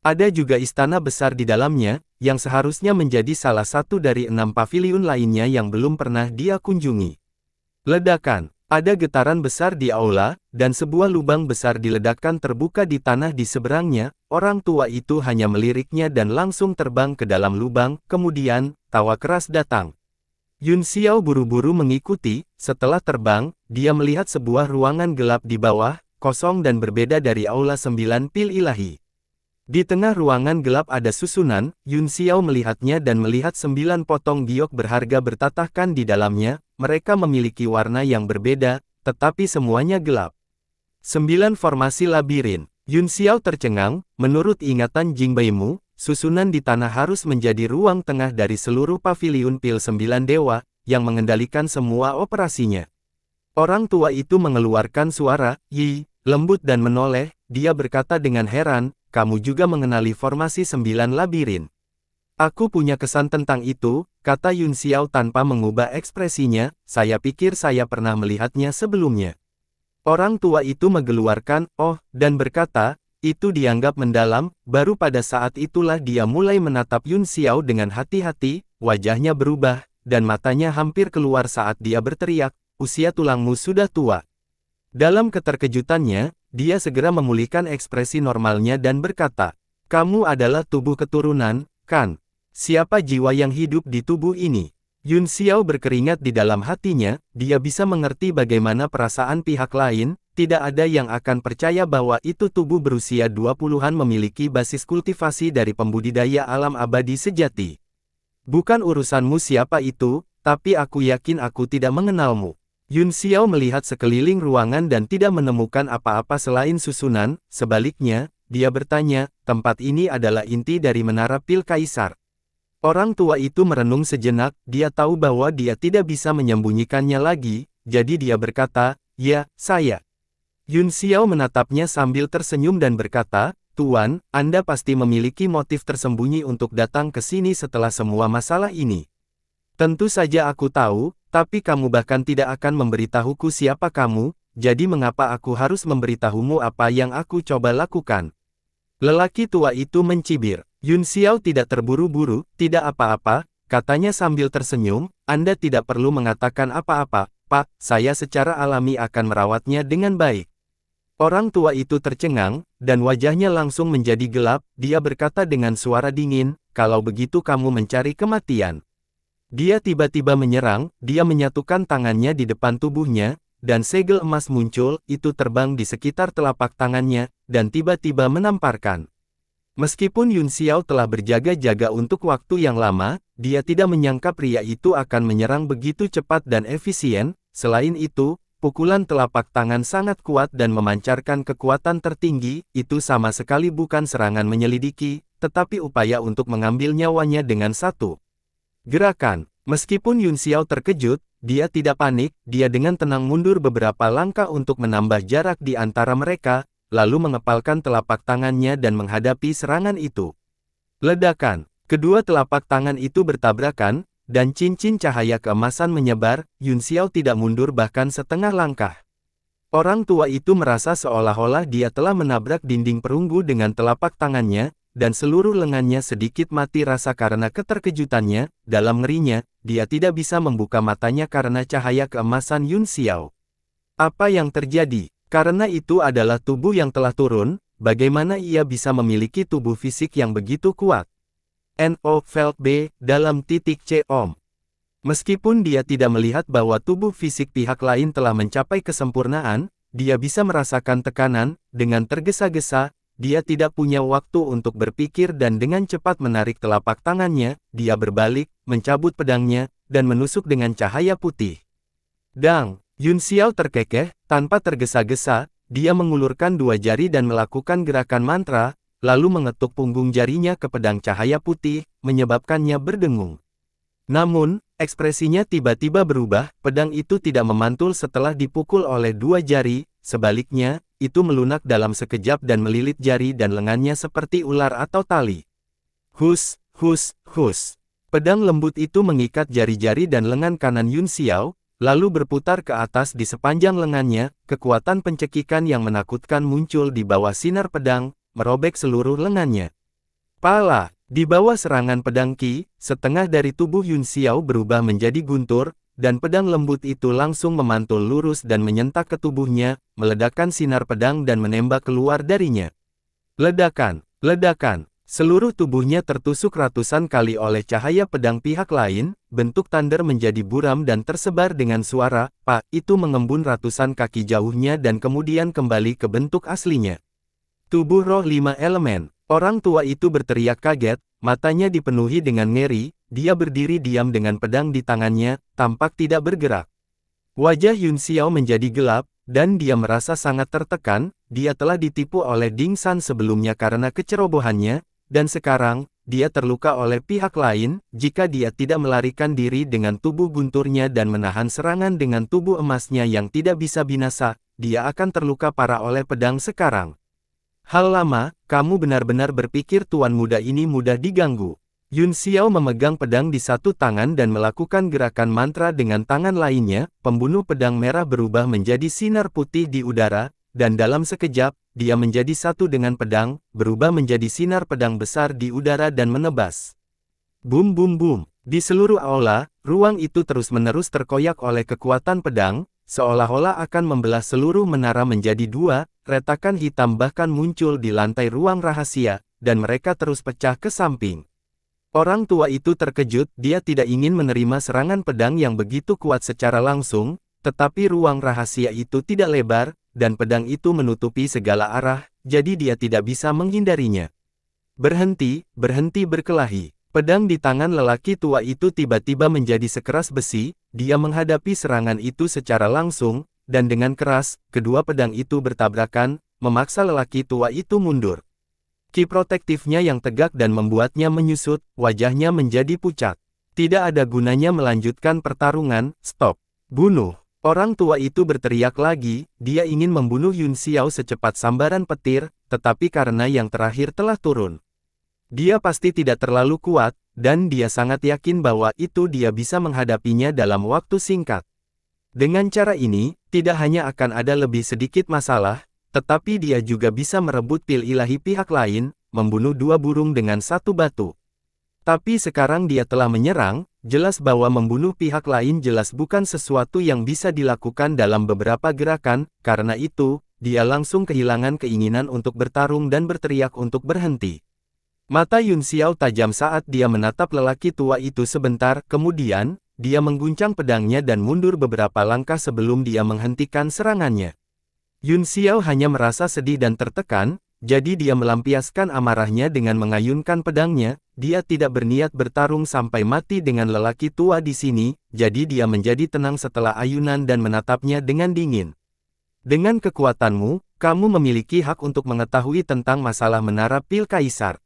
Ada juga istana besar di dalamnya, yang seharusnya menjadi salah satu dari 6 paviliun lainnya yang belum pernah dia kunjungi. Ledakan. Ada getaran besar di aula, dan sebuah lubang besar diledakkan terbuka di tanah di seberangnya. Orang tua itu hanya meliriknya dan langsung terbang ke dalam lubang. Kemudian, tawa keras datang. Yun Xiao buru-buru mengikuti. Setelah terbang, dia melihat sebuah ruangan gelap di bawah, kosong dan berbeda dari aula 9 pil ilahi. Di tengah ruangan gelap ada susunan. Yun Xiao melihatnya dan melihat 9 potong giok berharga bertatahkan di dalamnya. Mereka memiliki warna yang berbeda, tetapi semuanya gelap. 9 formasi labirin. Yun Xiao tercengang. Menurut ingatan Jing Beimu, susunan di tanah harus menjadi ruang tengah dari seluruh paviliun pil 9 dewa, yang mengendalikan semua operasinya. Orang tua itu mengeluarkan suara, "Yi," lembut dan menoleh. Dia berkata dengan heran, "Kamu juga mengenali formasi 9 labirin." "Aku punya kesan tentang itu," kata Yun Xiao tanpa mengubah ekspresinya, "saya pikir saya pernah melihatnya sebelumnya." Orang tua itu mengeluarkan, "Oh," dan berkata, "Itu dianggap mendalam." Baru pada saat itulah dia mulai menatap Yun Xiao dengan hati-hati, wajahnya berubah, dan matanya hampir keluar saat dia berteriak, "Usia tulangmu sudah tua." Dalam keterkejutannya, dia segera memulihkan ekspresi normalnya dan berkata, "Kamu adalah tubuh keturunan, kan? Siapa jiwa yang hidup di tubuh ini?" Yun Xiao berkeringat di dalam hatinya. Dia bisa mengerti bagaimana perasaan pihak lain. Tidak ada yang akan percaya bahwa itu tubuh berusia 20-an memiliki basis kultivasi dari pembudidaya alam abadi sejati. "Bukan urusanmu siapa itu, tapi aku yakin aku tidak mengenalmu." Yun Xiao melihat sekeliling ruangan dan tidak menemukan apa-apa selain susunan. Sebaliknya, dia bertanya, "Tempat ini adalah inti dari menara pil kaisar?" Orang tua itu merenung sejenak. Dia tahu bahwa dia tidak bisa menyembunyikannya lagi, jadi dia berkata, "Ya, saya." Yun Xiao menatapnya sambil tersenyum dan berkata, "Tuan, Anda pasti memiliki motif tersembunyi untuk datang ke sini setelah semua masalah ini." "Tentu saja aku tahu, tapi kamu bahkan tidak akan memberitahuku siapa kamu, jadi mengapa aku harus memberitahumu apa yang aku coba lakukan?" Lelaki tua itu mencibir. Yun Xiao tidak terburu-buru, "Tidak apa-apa," katanya sambil tersenyum, "Anda tidak perlu mengatakan apa-apa, Pak, saya secara alami akan merawatnya dengan baik." Orang tua itu tercengang, dan wajahnya langsung menjadi gelap. Dia berkata dengan suara dingin, "Kalau begitu kamu mencari kematian." Dia tiba-tiba menyerang. Dia menyatukan tangannya di depan tubuhnya, dan segel emas muncul. Itu terbang di sekitar telapak tangannya, dan tiba-tiba menamparkan. Meskipun Yun Xiao telah berjaga-jaga untuk waktu yang lama, dia tidak menyangka pria itu akan menyerang begitu cepat dan efisien. Selain itu, pukulan telapak tangan sangat kuat dan memancarkan kekuatan tertinggi. Itu sama sekali bukan serangan menyelidiki, tetapi upaya untuk mengambil nyawanya dengan satu gerakan. Meskipun Yun Xiao terkejut, dia tidak panik. Dia dengan tenang mundur beberapa langkah untuk menambah jarak di antara mereka, lalu mengepalkan telapak tangannya dan menghadapi serangan itu. Ledakan. Kedua telapak tangan itu bertabrakan, dan cincin cahaya keemasan menyebar. Yun Xiao tidak mundur bahkan setengah langkah. Orang tua itu merasa seolah-olah dia telah menabrak dinding perunggu dengan telapak tangannya, dan seluruh lengannya sedikit mati rasa karena keterkejutannya. Dalam ngerinya, dia tidak bisa membuka matanya karena cahaya keemasan Yun Xiao. Apa yang terjadi? Karena itu adalah tubuh yang telah turun, bagaimana ia bisa memiliki tubuh fisik yang begitu kuat? No Felt B, dalam titik C Om. Meskipun dia tidak melihat bahwa tubuh fisik pihak lain telah mencapai kesempurnaan, dia bisa merasakan tekanan. Dengan tergesa-gesa, dia tidak punya waktu untuk berpikir dan dengan cepat menarik telapak tangannya. Dia berbalik, mencabut pedangnya, dan menusuk dengan cahaya putih. Dang! Yun Xiao terkekeh. Tanpa tergesa-gesa, dia mengulurkan dua jari dan melakukan gerakan mantra, lalu mengetuk punggung jarinya ke pedang cahaya putih, menyebabkannya berdengung. Namun, ekspresinya tiba-tiba berubah. Pedang itu tidak memantul setelah dipukul oleh dua jari, sebaliknya, itu melunak dalam sekejap dan melilit jari dan lengannya seperti ular atau tali. Hus, hus, hus. Pedang lembut itu mengikat jari-jari dan lengan kanan Yun Xiao, lalu berputar ke atas di sepanjang lengannya. Kekuatan pencekikan yang menakutkan muncul di bawah sinar pedang, merobek seluruh lengannya. Pala, di bawah serangan pedang Qi, setengah dari tubuh Yun Xiao berubah menjadi guntur, dan pedang lembut itu langsung memantul lurus dan menyentak ke tubuhnya, meledakkan sinar pedang dan menembak keluar darinya. Ledakan, ledakan, seluruh tubuhnya tertusuk ratusan kali oleh cahaya pedang pihak lain, bentuk thunder menjadi buram dan tersebar dengan suara, "Pak," itu mengembun ratusan kaki jauhnya dan kemudian kembali ke bentuk aslinya. Tubuh roh 5 elemen. Orang tua itu berteriak kaget, matanya dipenuhi dengan ngeri, dia berdiri diam dengan pedang di tangannya, tampak tidak bergerak. Wajah Yun Xiao menjadi gelap, dan dia merasa sangat tertekan, dia telah ditipu oleh Ding San sebelumnya karena kecerobohannya, dan sekarang, dia terluka oleh pihak lain, jika dia tidak melarikan diri dengan tubuh gunturnya dan menahan serangan dengan tubuh emasnya yang tidak bisa binasa, dia akan terluka parah oleh pedang sekarang. Hal lama, kamu benar-benar berpikir tuan muda ini mudah diganggu. Yun Xiao memegang pedang di satu tangan dan melakukan gerakan mantra dengan tangan lainnya, pembunuh pedang merah berubah menjadi sinar putih di udara, dan dalam sekejap, dia menjadi satu dengan pedang, berubah menjadi sinar pedang besar di udara dan menebas. Bum bum bum, di seluruh aula, ruang itu terus-menerus terkoyak oleh kekuatan pedang, seolah-olah akan membelah seluruh menara menjadi dua, retakan hitam bahkan muncul di lantai ruang rahasia, dan mereka terus pecah ke samping. Orang tua itu terkejut, dia tidak ingin menerima serangan pedang yang begitu kuat secara langsung, tetapi ruang rahasia itu tidak lebar, dan pedang itu menutupi segala arah, jadi dia tidak bisa menghindarinya. Berhenti, berhenti berkelahi. Pedang di tangan lelaki tua itu tiba-tiba menjadi sekeras besi, dia menghadapi serangan itu secara langsung, dan dengan keras, kedua pedang itu bertabrakan, memaksa lelaki tua itu mundur. Ki protektifnya yang tegak dan membuatnya menyusut, wajahnya menjadi pucat. Tidak ada gunanya melanjutkan pertarungan, stop. Bunuh. Orang tua itu berteriak lagi, dia ingin membunuh Yun Xiao secepat sambaran petir, tetapi karena yang terakhir telah turun. Dia pasti tidak terlalu kuat, dan dia sangat yakin bahwa itu dia bisa menghadapinya dalam waktu singkat. Dengan cara ini, tidak hanya akan ada lebih sedikit masalah, tetapi dia juga bisa merebut pil ilahi pihak lain, membunuh dua burung dengan satu batu. Tapi sekarang dia telah menyerang, jelas bahwa membunuh pihak lain jelas bukan sesuatu yang bisa dilakukan dalam beberapa gerakan, karena itu, dia langsung kehilangan keinginan untuk bertarung dan berteriak untuk berhenti. Mata Yun Xiao tajam saat dia menatap lelaki tua itu sebentar, kemudian, dia mengguncang pedangnya dan mundur beberapa langkah sebelum dia menghentikan serangannya. Yun Xiao hanya merasa sedih dan tertekan, jadi dia melampiaskan amarahnya dengan mengayunkan pedangnya, dia tidak berniat bertarung sampai mati dengan lelaki tua di sini, jadi dia menjadi tenang setelah ayunan dan menatapnya dengan dingin. Dengan kekuatanmu, kamu memiliki hak untuk mengetahui tentang masalah menara pil kaisar.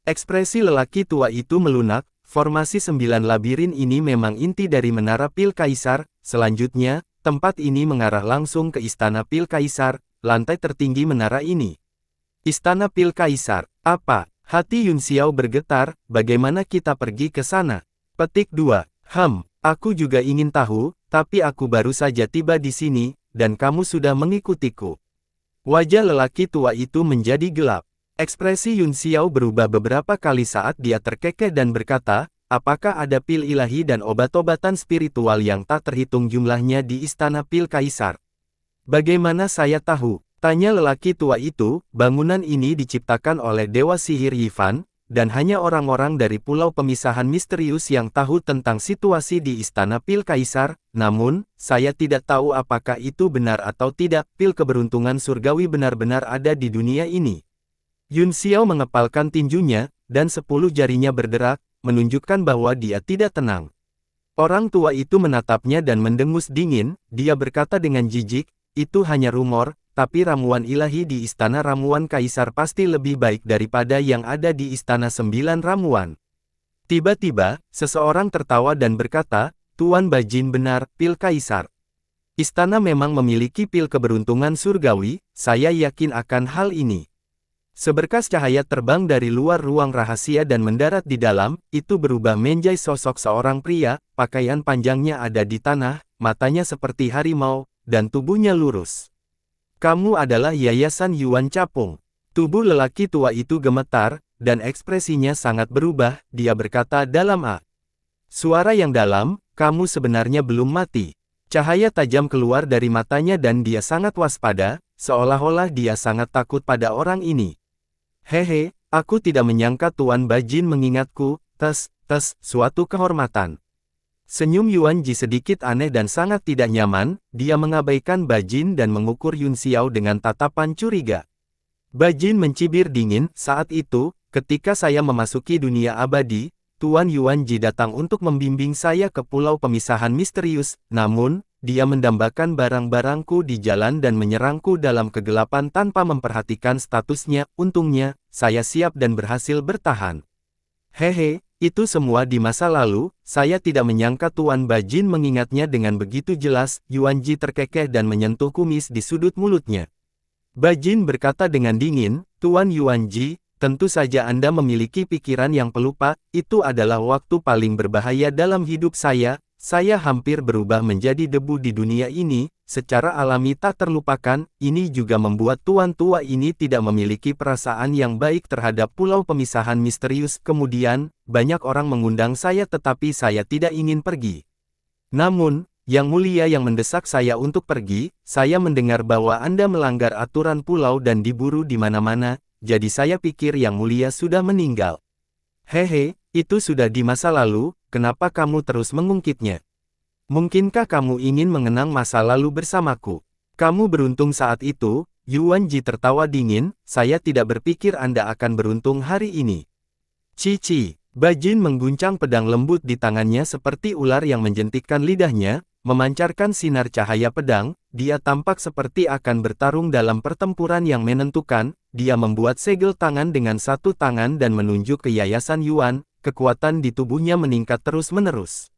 Ekspresi lelaki tua itu melunak, formasi 9 labirin ini memang inti dari menara pil kaisar, selanjutnya, tempat ini mengarah langsung ke istana pil kaisar, lantai tertinggi menara ini. Istana pil kaisar, apa? Hati Yun Xiao bergetar, bagaimana kita pergi ke sana? Petik 2. Aku juga ingin tahu, tapi aku baru saja tiba di sini, dan kamu sudah mengikutiku. Wajah lelaki tua itu menjadi gelap. Ekspresi Yun Xiao berubah beberapa kali saat dia terkekeh dan berkata, apakah ada pil ilahi dan obat-obatan spiritual yang tak terhitung jumlahnya di istana pil kaisar? Bagaimana saya tahu? Tanya lelaki tua itu, bangunan ini diciptakan oleh Dewa Sihir Yifan, dan hanya orang-orang dari pulau pemisahan misterius yang tahu tentang situasi di istana pil kaisar, namun, saya tidak tahu apakah itu benar atau tidak, pil keberuntungan surgawi benar-benar ada di dunia ini. Yun Xiao mengepalkan tinjunya, dan 10 jarinya berderak, menunjukkan bahwa dia tidak tenang. Orang tua itu menatapnya dan mendengus dingin, dia berkata dengan jijik, itu hanya rumor, tapi ramuan ilahi di istana ramuan kaisar pasti lebih baik daripada yang ada di istana 9 ramuan. Tiba-tiba, seseorang tertawa dan berkata, Tuan Bajin benar, pil kaisar. Istana memang memiliki pil keberuntungan surgawi, saya yakin akan hal ini. Seberkas cahaya terbang dari luar ruang rahasia dan mendarat di dalam, itu berubah menjadi sosok seorang pria, pakaian panjangnya ada di tanah, matanya seperti harimau, dan tubuhnya lurus. Kamu adalah Yayasan Yuan Capung. Tubuh lelaki tua itu gemetar, dan ekspresinya sangat berubah, dia berkata dalam suara yang dalam, kamu sebenarnya belum mati. Cahaya tajam keluar dari matanya dan dia sangat waspada, seolah-olah dia sangat takut pada orang ini. Hehe, aku tidak menyangka Tuan Bajin mengingatku, suatu kehormatan. Senyum Yuan Ji sedikit aneh dan sangat tidak nyaman, dia mengabaikan Bajin dan mengukur Yun Xiao dengan tatapan curiga. Bajin mencibir dingin, saat itu, ketika saya memasuki dunia abadi, Tuan Yuan Ji datang untuk membimbing saya ke pulau pemisahan misterius, namun, dia mendambakan barang-barangku di jalan dan menyerangku dalam kegelapan tanpa memperhatikan statusnya, untungnya, saya siap dan berhasil bertahan. Hehe, itu semua di masa lalu, saya tidak menyangka Tuan Bajin mengingatnya dengan begitu jelas, Yuan Ji terkekeh dan menyentuh kumis di sudut mulutnya. Bajin berkata dengan dingin, Tuan Yuan Ji, tentu saja Anda memiliki pikiran yang pelupa, itu adalah waktu paling berbahaya dalam hidup saya hampir berubah menjadi debu di dunia ini, secara alami tak terlupakan, ini juga membuat tuan tua ini tidak memiliki perasaan yang baik terhadap pulau pemisahan misterius. Kemudian, banyak orang mengundang saya tetapi saya tidak ingin pergi. Namun, Yang Mulia yang mendesak saya untuk pergi, saya mendengar bahwa Anda melanggar aturan pulau dan diburu di mana-mana, jadi saya pikir Yang Mulia sudah meninggal. Hehe, itu sudah di masa lalu, kenapa kamu terus mengungkitnya? Mungkinkah kamu ingin mengenang masa lalu bersamaku? Kamu beruntung saat itu, Yuan Ji tertawa dingin, saya tidak berpikir Anda akan beruntung hari ini. Cici, Bajin mengguncang pedang lembut di tangannya seperti ular yang menjentikkan lidahnya, memancarkan sinar cahaya pedang, dia tampak seperti akan bertarung dalam pertempuran yang menentukan, dia membuat segel tangan dengan satu tangan dan menunjuk ke Yayasan Yuan, kekuatan di tubuhnya meningkat terus-menerus.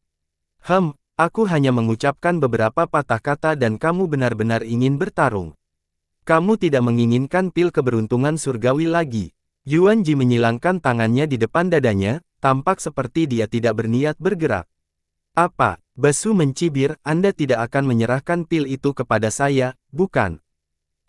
Aku hanya mengucapkan beberapa patah kata dan kamu benar-benar ingin bertarung. Kamu tidak menginginkan pil keberuntungan surgawi lagi. Yuan Ji menyilangkan tangannya di depan dadanya, tampak seperti dia tidak berniat bergerak. Apa? Basu mencibir, Anda tidak akan menyerahkan pil itu kepada saya, bukan?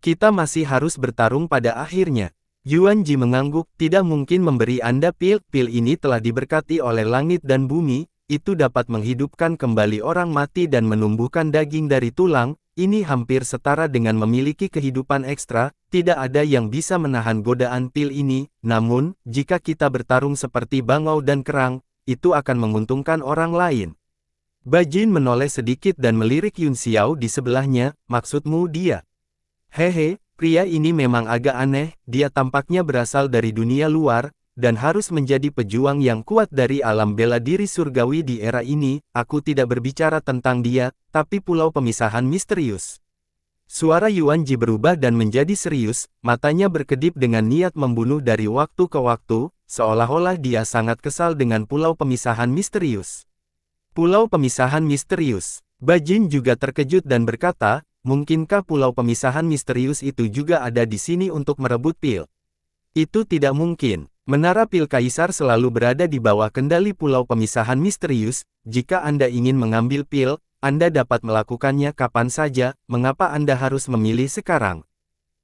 Kita masih harus bertarung pada akhirnya. Yuan Ji mengangguk, tidak mungkin memberi Anda pil ini telah diberkati oleh langit dan bumi, itu dapat menghidupkan kembali orang mati dan menumbuhkan daging dari tulang, ini hampir setara dengan memiliki kehidupan ekstra, tidak ada yang bisa menahan godaan pil ini, namun, jika kita bertarung seperti bangau dan kerang, itu akan menguntungkan orang lain. Bajin menoleh sedikit dan melirik Yun Xiao di sebelahnya, maksudmu dia? Hehe, pria ini memang agak aneh, dia tampaknya berasal dari dunia luar, dan harus menjadi pejuang yang kuat dari alam bela diri surgawi di era ini, aku tidak berbicara tentang dia, tapi pulau pemisahan misterius. Suara Yuan Ji berubah dan menjadi serius, matanya berkedip dengan niat membunuh dari waktu ke waktu, seolah-olah dia sangat kesal dengan pulau pemisahan misterius. Pulau pemisahan misterius. Bajin juga terkejut dan berkata, mungkinkah pulau pemisahan misterius itu juga ada di sini untuk merebut pil? Itu tidak mungkin. Menara pil Kaisar selalu berada di bawah kendali pulau pemisahan misterius, jika Anda ingin mengambil pil, Anda dapat melakukannya kapan saja, mengapa Anda harus memilih sekarang?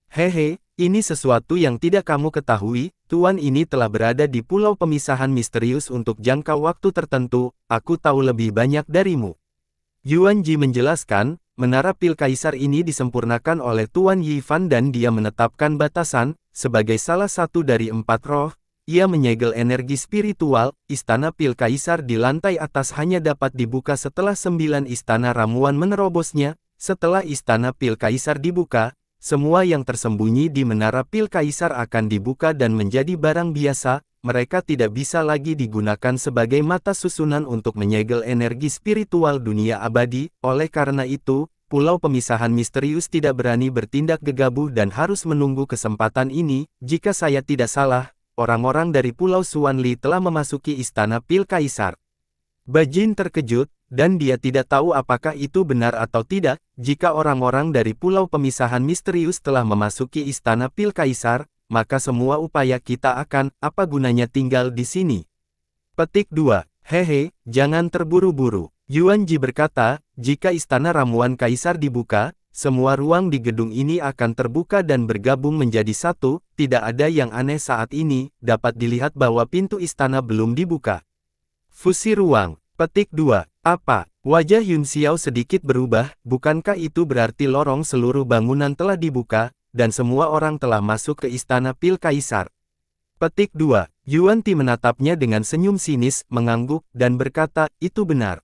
Hehe, ini sesuatu yang tidak kamu ketahui, tuan ini telah berada di pulau pemisahan misterius untuk jangka waktu tertentu, aku tahu lebih banyak darimu. Yuan Ji menjelaskan, menara pil Kaisar ini disempurnakan oleh Tuan Yifan dan dia menetapkan batasan, sebagai salah satu dari 4 roh, ia menyegel energi spiritual, istana pil Kaisar di lantai atas hanya dapat dibuka setelah 9 istana ramuan menerobosnya, setelah istana pil Kaisar dibuka, semua yang tersembunyi di menara pil Kaisar akan dibuka dan menjadi barang biasa, mereka tidak bisa lagi digunakan sebagai mata susunan untuk menyegel energi spiritual dunia abadi, oleh karena itu, pulau pemisahan misterius tidak berani bertindak gegabah dan harus menunggu kesempatan ini, jika saya tidak salah. Orang-orang dari Pulau Xuanli telah memasuki istana pil Kaisar. Bajin terkejut, dan dia tidak tahu apakah itu benar atau tidak, jika orang-orang dari Pulau Pemisahan Misterius telah memasuki istana pil Kaisar, maka semua upaya kita akan, apa gunanya tinggal di sini? Petik 2. Hehe, jangan terburu-buru. Yuan Ji berkata, jika istana ramuan kaisar dibuka, semua ruang di gedung ini akan terbuka dan bergabung menjadi satu, tidak ada yang aneh saat ini, dapat dilihat bahwa pintu istana belum dibuka. Fusi ruang. Petik 2. Apa? Wajah Yun Xiao sedikit berubah, bukankah itu berarti lorong seluruh bangunan telah dibuka, dan semua orang telah masuk ke istana pil kaisar? Petik 2. Yuan Ti menatapnya dengan senyum sinis, mengangguk, dan berkata, itu benar.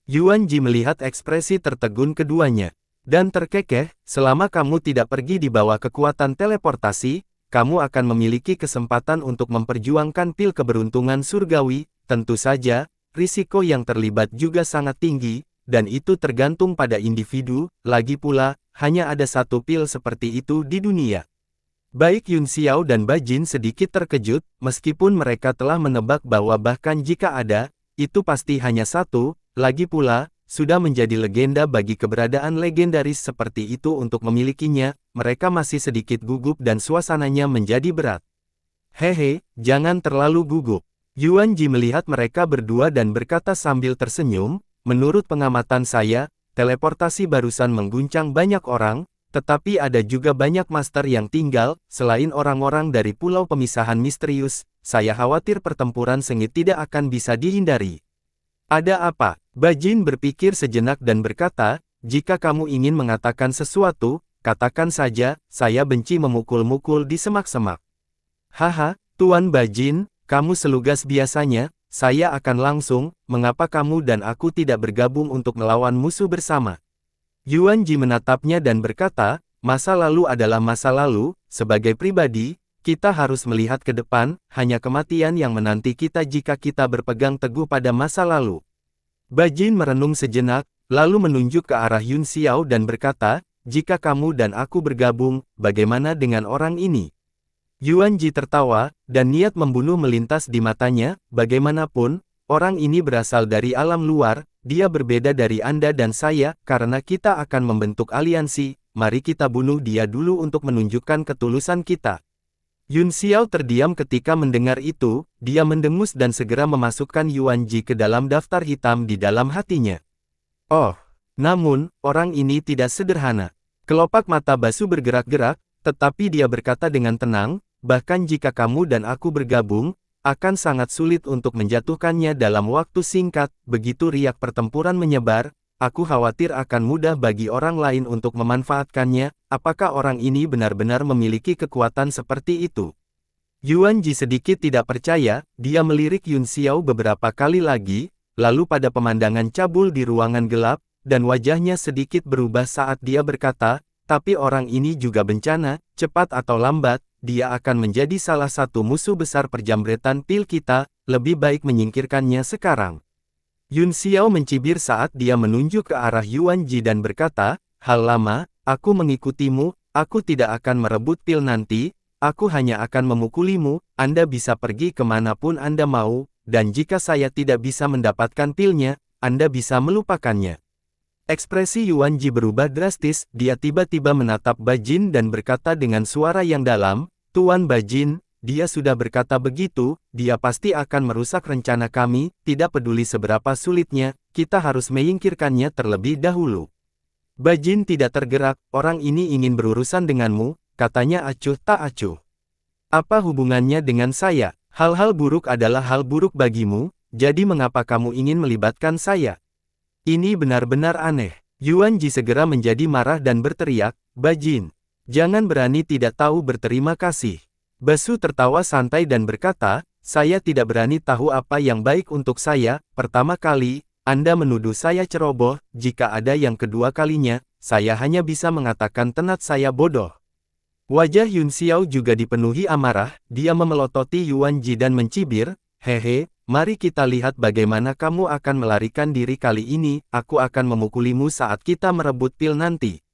Yuan Ji melihat ekspresi tertegun keduanya. Dan terkekeh, selama kamu tidak pergi di bawah kekuatan teleportasi, kamu akan memiliki kesempatan untuk memperjuangkan pil keberuntungan surgawi, tentu saja, risiko yang terlibat juga sangat tinggi, dan itu tergantung pada individu, lagi pula, hanya ada satu pil seperti itu di dunia. Baik Yun Xiao dan Bajin sedikit terkejut, meskipun mereka telah menebak bahwa bahkan jika ada, itu pasti hanya satu. Lagi pula, sudah menjadi legenda bagi keberadaan legendaris seperti itu untuk memilikinya, mereka masih sedikit gugup dan suasananya menjadi berat. Hehe, jangan terlalu gugup. Yuan Ji melihat mereka berdua dan berkata sambil tersenyum, menurut pengamatan saya, teleportasi barusan mengguncang banyak orang, tetapi ada juga banyak master yang tinggal, selain orang-orang dari pulau pemisahan misterius, saya khawatir pertempuran sengit tidak akan bisa dihindari. Ada apa? Bajin berpikir sejenak dan berkata, jika kamu ingin mengatakan sesuatu, katakan saja, saya benci memukul-mukul di semak-semak. Haha, Tuan Bajin, kamu selugas biasanya, saya akan langsung, mengapa kamu dan aku tidak bergabung untuk melawan musuh bersama? Yuan Ji menatapnya dan berkata, masa lalu adalah masa lalu, sebagai pribadi, kita harus melihat ke depan, hanya kematian yang menanti kita jika kita berpegang teguh pada masa lalu. Bajin merenung sejenak, lalu menunjuk ke arah Yun Xiao dan berkata, jika kamu dan aku bergabung, bagaimana dengan orang ini? Yuan Ji tertawa, dan niat membunuh melintas di matanya, bagaimanapun, orang ini berasal dari alam luar, dia berbeda dari Anda dan saya, karena kita akan membentuk aliansi, mari kita bunuh dia dulu untuk menunjukkan ketulusan kita. Yun Xiao terdiam ketika mendengar itu, dia mendengus dan segera memasukkan Yuan Ji ke dalam daftar hitam di dalam hatinya. Oh, namun, orang ini tidak sederhana. Kelopak mata Basu bergerak-gerak, tetapi dia berkata dengan tenang, bahkan jika kamu dan aku bergabung, akan sangat sulit untuk menjatuhkannya dalam waktu singkat, begitu riak pertempuran menyebar, aku khawatir akan mudah bagi orang lain untuk memanfaatkannya. Apakah orang ini benar-benar memiliki kekuatan seperti itu? Yuan Ji sedikit tidak percaya, dia melirik Yun Xiao beberapa kali lagi, lalu pada pemandangan cabul di ruangan gelap, dan wajahnya sedikit berubah saat dia berkata, tapi orang ini juga bencana, cepat atau lambat, dia akan menjadi salah satu musuh besar perjambretan pil kita, lebih baik menyingkirkannya sekarang. Yun Xiao mencibir saat dia menunjuk ke arah Yuan Ji dan berkata, hal lama, aku mengikutimu, aku tidak akan merebut pil nanti, aku hanya akan memukulimu, Anda bisa pergi kemanapun Anda mau, dan jika saya tidak bisa mendapatkan pilnya, Anda bisa melupakannya. Ekspresi Yuan Ji berubah drastis, dia tiba-tiba menatap Bajin dan berkata dengan suara yang dalam, Tuan Bajin, dia sudah berkata begitu, dia pasti akan merusak rencana kami, tidak peduli seberapa sulitnya, kita harus menyingkirkannya terlebih dahulu. Bajin tidak tergerak, orang ini ingin berurusan denganmu, katanya acuh tak acuh. Apa hubungannya dengan saya? Hal-hal buruk adalah hal buruk bagimu, jadi mengapa kamu ingin melibatkan saya? Ini benar-benar aneh. Yuan Ji segera menjadi marah dan berteriak, Bajin, jangan berani tidak tahu berterima kasih. Basu tertawa santai dan berkata, saya tidak berani tahu apa yang baik untuk saya, pertama kali, Anda menuduh saya ceroboh, jika ada yang kedua kalinya, saya hanya bisa mengatakan tenat saya bodoh. Wajah Yun Xiao juga dipenuhi amarah, dia memelototi Yuan Ji dan mencibir, hehe, mari kita lihat bagaimana kamu akan melarikan diri kali ini, aku akan memukulimu saat kita merebut pil nanti.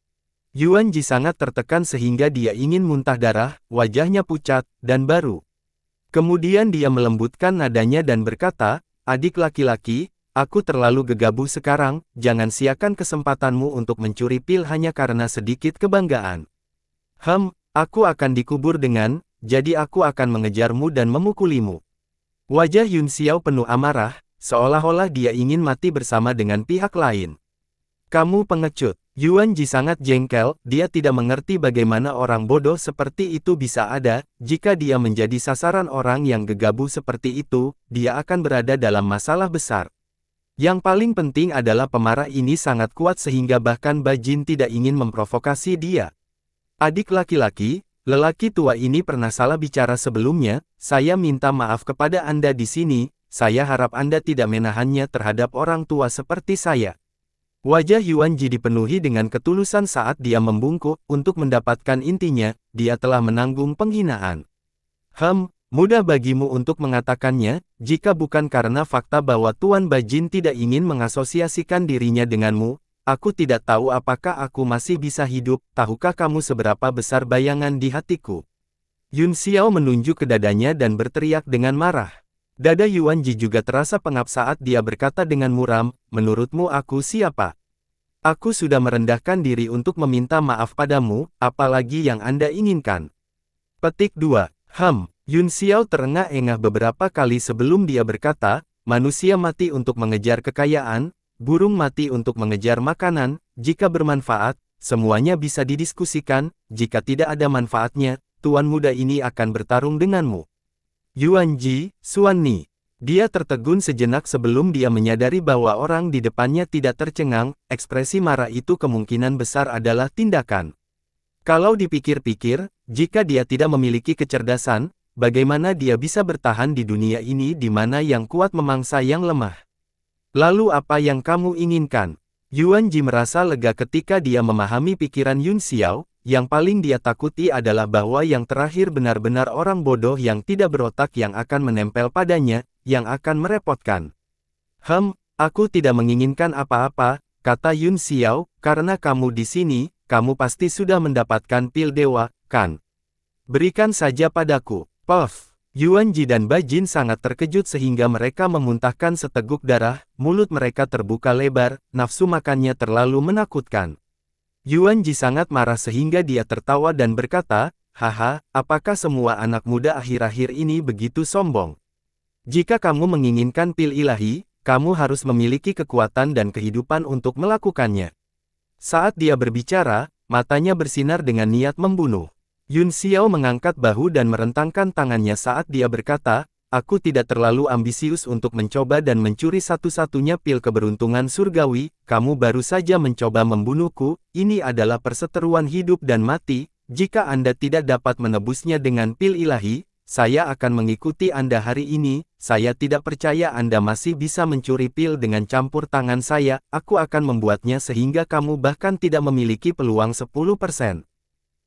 Yuan Ji sangat tertekan sehingga dia ingin muntah darah, wajahnya pucat, dan baru. Kemudian dia melembutkan nadanya dan berkata, adik laki-laki, aku terlalu gegabah sekarang, jangan siakan kesempatanmu untuk mencuri pil hanya karena sedikit kebanggaan. Aku akan dikubur jadi aku akan mengejarmu dan memukulimu. Wajah Yun Xiao penuh amarah, seolah-olah dia ingin mati bersama dengan pihak lain. Kamu pengecut. Yuan Ji sangat jengkel, dia tidak mengerti bagaimana orang bodoh seperti itu bisa ada. Jika dia menjadi sasaran orang yang gegabah seperti itu, dia akan berada dalam masalah besar. Yang paling penting adalah pemarah ini sangat kuat sehingga bahkan Bajin tidak ingin memprovokasi dia. Adik laki-laki, lelaki tua ini pernah salah bicara sebelumnya, saya minta maaf kepada Anda di sini, saya harap Anda tidak menahannya terhadap orang tua seperti saya. Wajah Yuan Ji dipenuhi dengan ketulusan saat dia membungkuk, untuk mendapatkan intinya, dia telah menanggung penghinaan. Mudah bagimu untuk mengatakannya, jika bukan karena fakta bahwa Tuan Bajin tidak ingin mengasosiasikan dirinya denganmu, aku tidak tahu apakah aku masih bisa hidup. Tahukah kamu seberapa besar bayangan di hatiku? Yun Xiao menunjuk ke dadanya dan berteriak dengan marah. Dada Yuan Ji juga terasa pengap saat dia berkata dengan muram, menurutmu aku siapa? Aku sudah merendahkan diri untuk meminta maaf padamu, apalagi yang Anda inginkan. Petik 2. Yun Xiao terengah-engah beberapa kali sebelum dia berkata, manusia mati untuk mengejar kekayaan, burung mati untuk mengejar makanan, jika bermanfaat, semuanya bisa didiskusikan, jika tidak ada manfaatnya, tuan muda ini akan bertarung denganmu. Yuan Ji, Xuan Ni. Dia tertegun sejenak sebelum dia menyadari bahwa orang di depannya tidak tercengang, ekspresi marah itu kemungkinan besar adalah tindakan. Kalau dipikir-pikir, jika dia tidak memiliki kecerdasan, bagaimana dia bisa bertahan di dunia ini di mana yang kuat memangsa yang lemah? Lalu apa yang kamu inginkan? Yuan Ji merasa lega ketika dia memahami pikiran Yun Xiao. Yang paling dia takuti adalah bahwa yang terakhir benar-benar orang bodoh yang tidak berotak yang akan menempel padanya, yang akan merepotkan. Aku tidak menginginkan apa-apa, kata Yun Xiao, karena kamu di sini, kamu pasti sudah mendapatkan pil dewa, kan? Berikan saja padaku. Puff. Yuan Ji dan Bajin sangat terkejut sehingga mereka memuntahkan seteguk darah, mulut mereka terbuka lebar, nafsu makannya terlalu menakutkan. Yuan Ji sangat marah sehingga dia tertawa dan berkata, haha, apakah semua anak muda akhir-akhir ini begitu sombong? Jika kamu menginginkan pil ilahi, kamu harus memiliki kekuatan dan kehidupan untuk melakukannya. Saat dia berbicara, matanya bersinar dengan niat membunuh. Yun Xiao mengangkat bahu dan merentangkan tangannya saat dia berkata, aku tidak terlalu ambisius untuk mencoba dan mencuri satu-satunya pil keberuntungan surgawi, kamu baru saja mencoba membunuhku, ini adalah perseteruan hidup dan mati, jika Anda tidak dapat menebusnya dengan pil ilahi, saya akan mengikuti Anda hari ini, saya tidak percaya Anda masih bisa mencuri pil dengan campur tangan saya, aku akan membuatnya sehingga kamu bahkan tidak memiliki peluang 10%.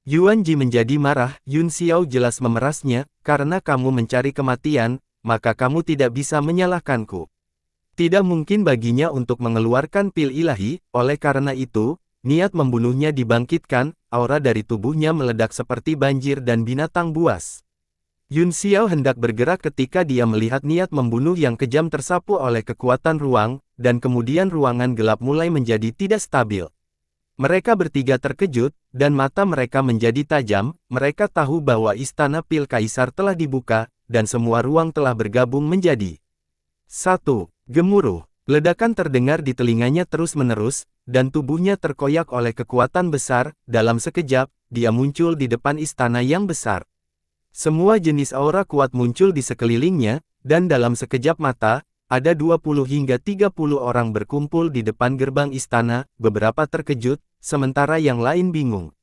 Yuan Ji menjadi marah, Yun Xiao jelas memerasnya, karena kamu mencari kematian, maka kamu tidak bisa menyalahkanku. Tidak mungkin baginya untuk mengeluarkan pil ilahi, oleh karena itu, niat membunuhnya dibangkitkan, aura dari tubuhnya meledak seperti banjir dan binatang buas. Yun Xiao hendak bergerak ketika dia melihat niat membunuh yang kejam tersapu oleh kekuatan ruang, dan kemudian ruangan gelap mulai menjadi tidak stabil. Mereka bertiga terkejut, dan mata mereka menjadi tajam, mereka tahu bahwa istana pil kaisar telah dibuka, dan semua ruang telah bergabung menjadi satu. Gemuruh. Ledakan terdengar di telinganya terus-menerus, dan tubuhnya terkoyak oleh kekuatan besar, dalam sekejap, dia muncul di depan istana yang besar. Semua jenis aura kuat muncul di sekelilingnya, dan dalam sekejap mata, ada 20 hingga 30 orang berkumpul di depan gerbang istana, beberapa terkejut, sementara yang lain bingung.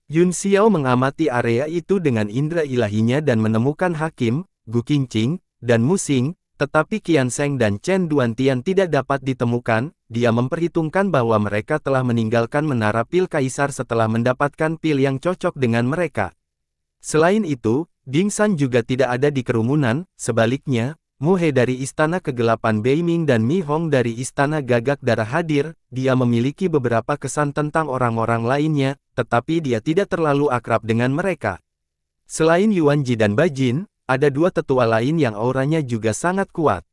Yun Xiao mengamati area itu dengan indera ilahinya dan menemukan Hakim, Gu Qingqing, dan Mu Xing, tetapi Qian Sheng dan Chen Duantian tidak dapat ditemukan, dia memperhitungkan bahwa mereka telah meninggalkan menara pil kaisar setelah mendapatkan pil yang cocok dengan mereka. Selain itu, Ding San juga tidak ada di kerumunan, sebaliknya, Mu He dari Istana Kegelapan Beiming dan Mi Hong dari Istana Gagak Darah hadir, dia memiliki beberapa kesan tentang orang-orang lainnya, tetapi dia tidak terlalu akrab dengan mereka. Selain Yuan Ji dan Bajin, ada dua tetua lain yang auranya juga sangat kuat.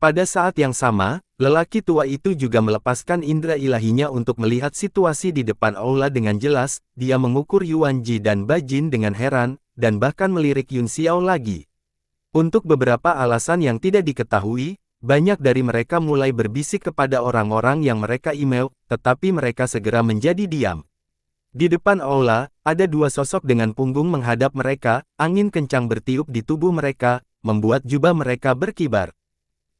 Pada saat yang sama, lelaki tua itu juga melepaskan indera ilahinya untuk melihat situasi di depan aula dengan jelas, dia mengukur Yuan Ji dan Bajin dengan heran, dan bahkan melirik Yun Xiao lagi. Untuk beberapa alasan yang tidak diketahui, banyak dari mereka mulai berbisik kepada orang-orang yang mereka imeu, tetapi mereka segera menjadi diam. Di depan aula, ada dua sosok dengan punggung menghadap mereka, angin kencang bertiup di tubuh mereka, membuat jubah mereka berkibar.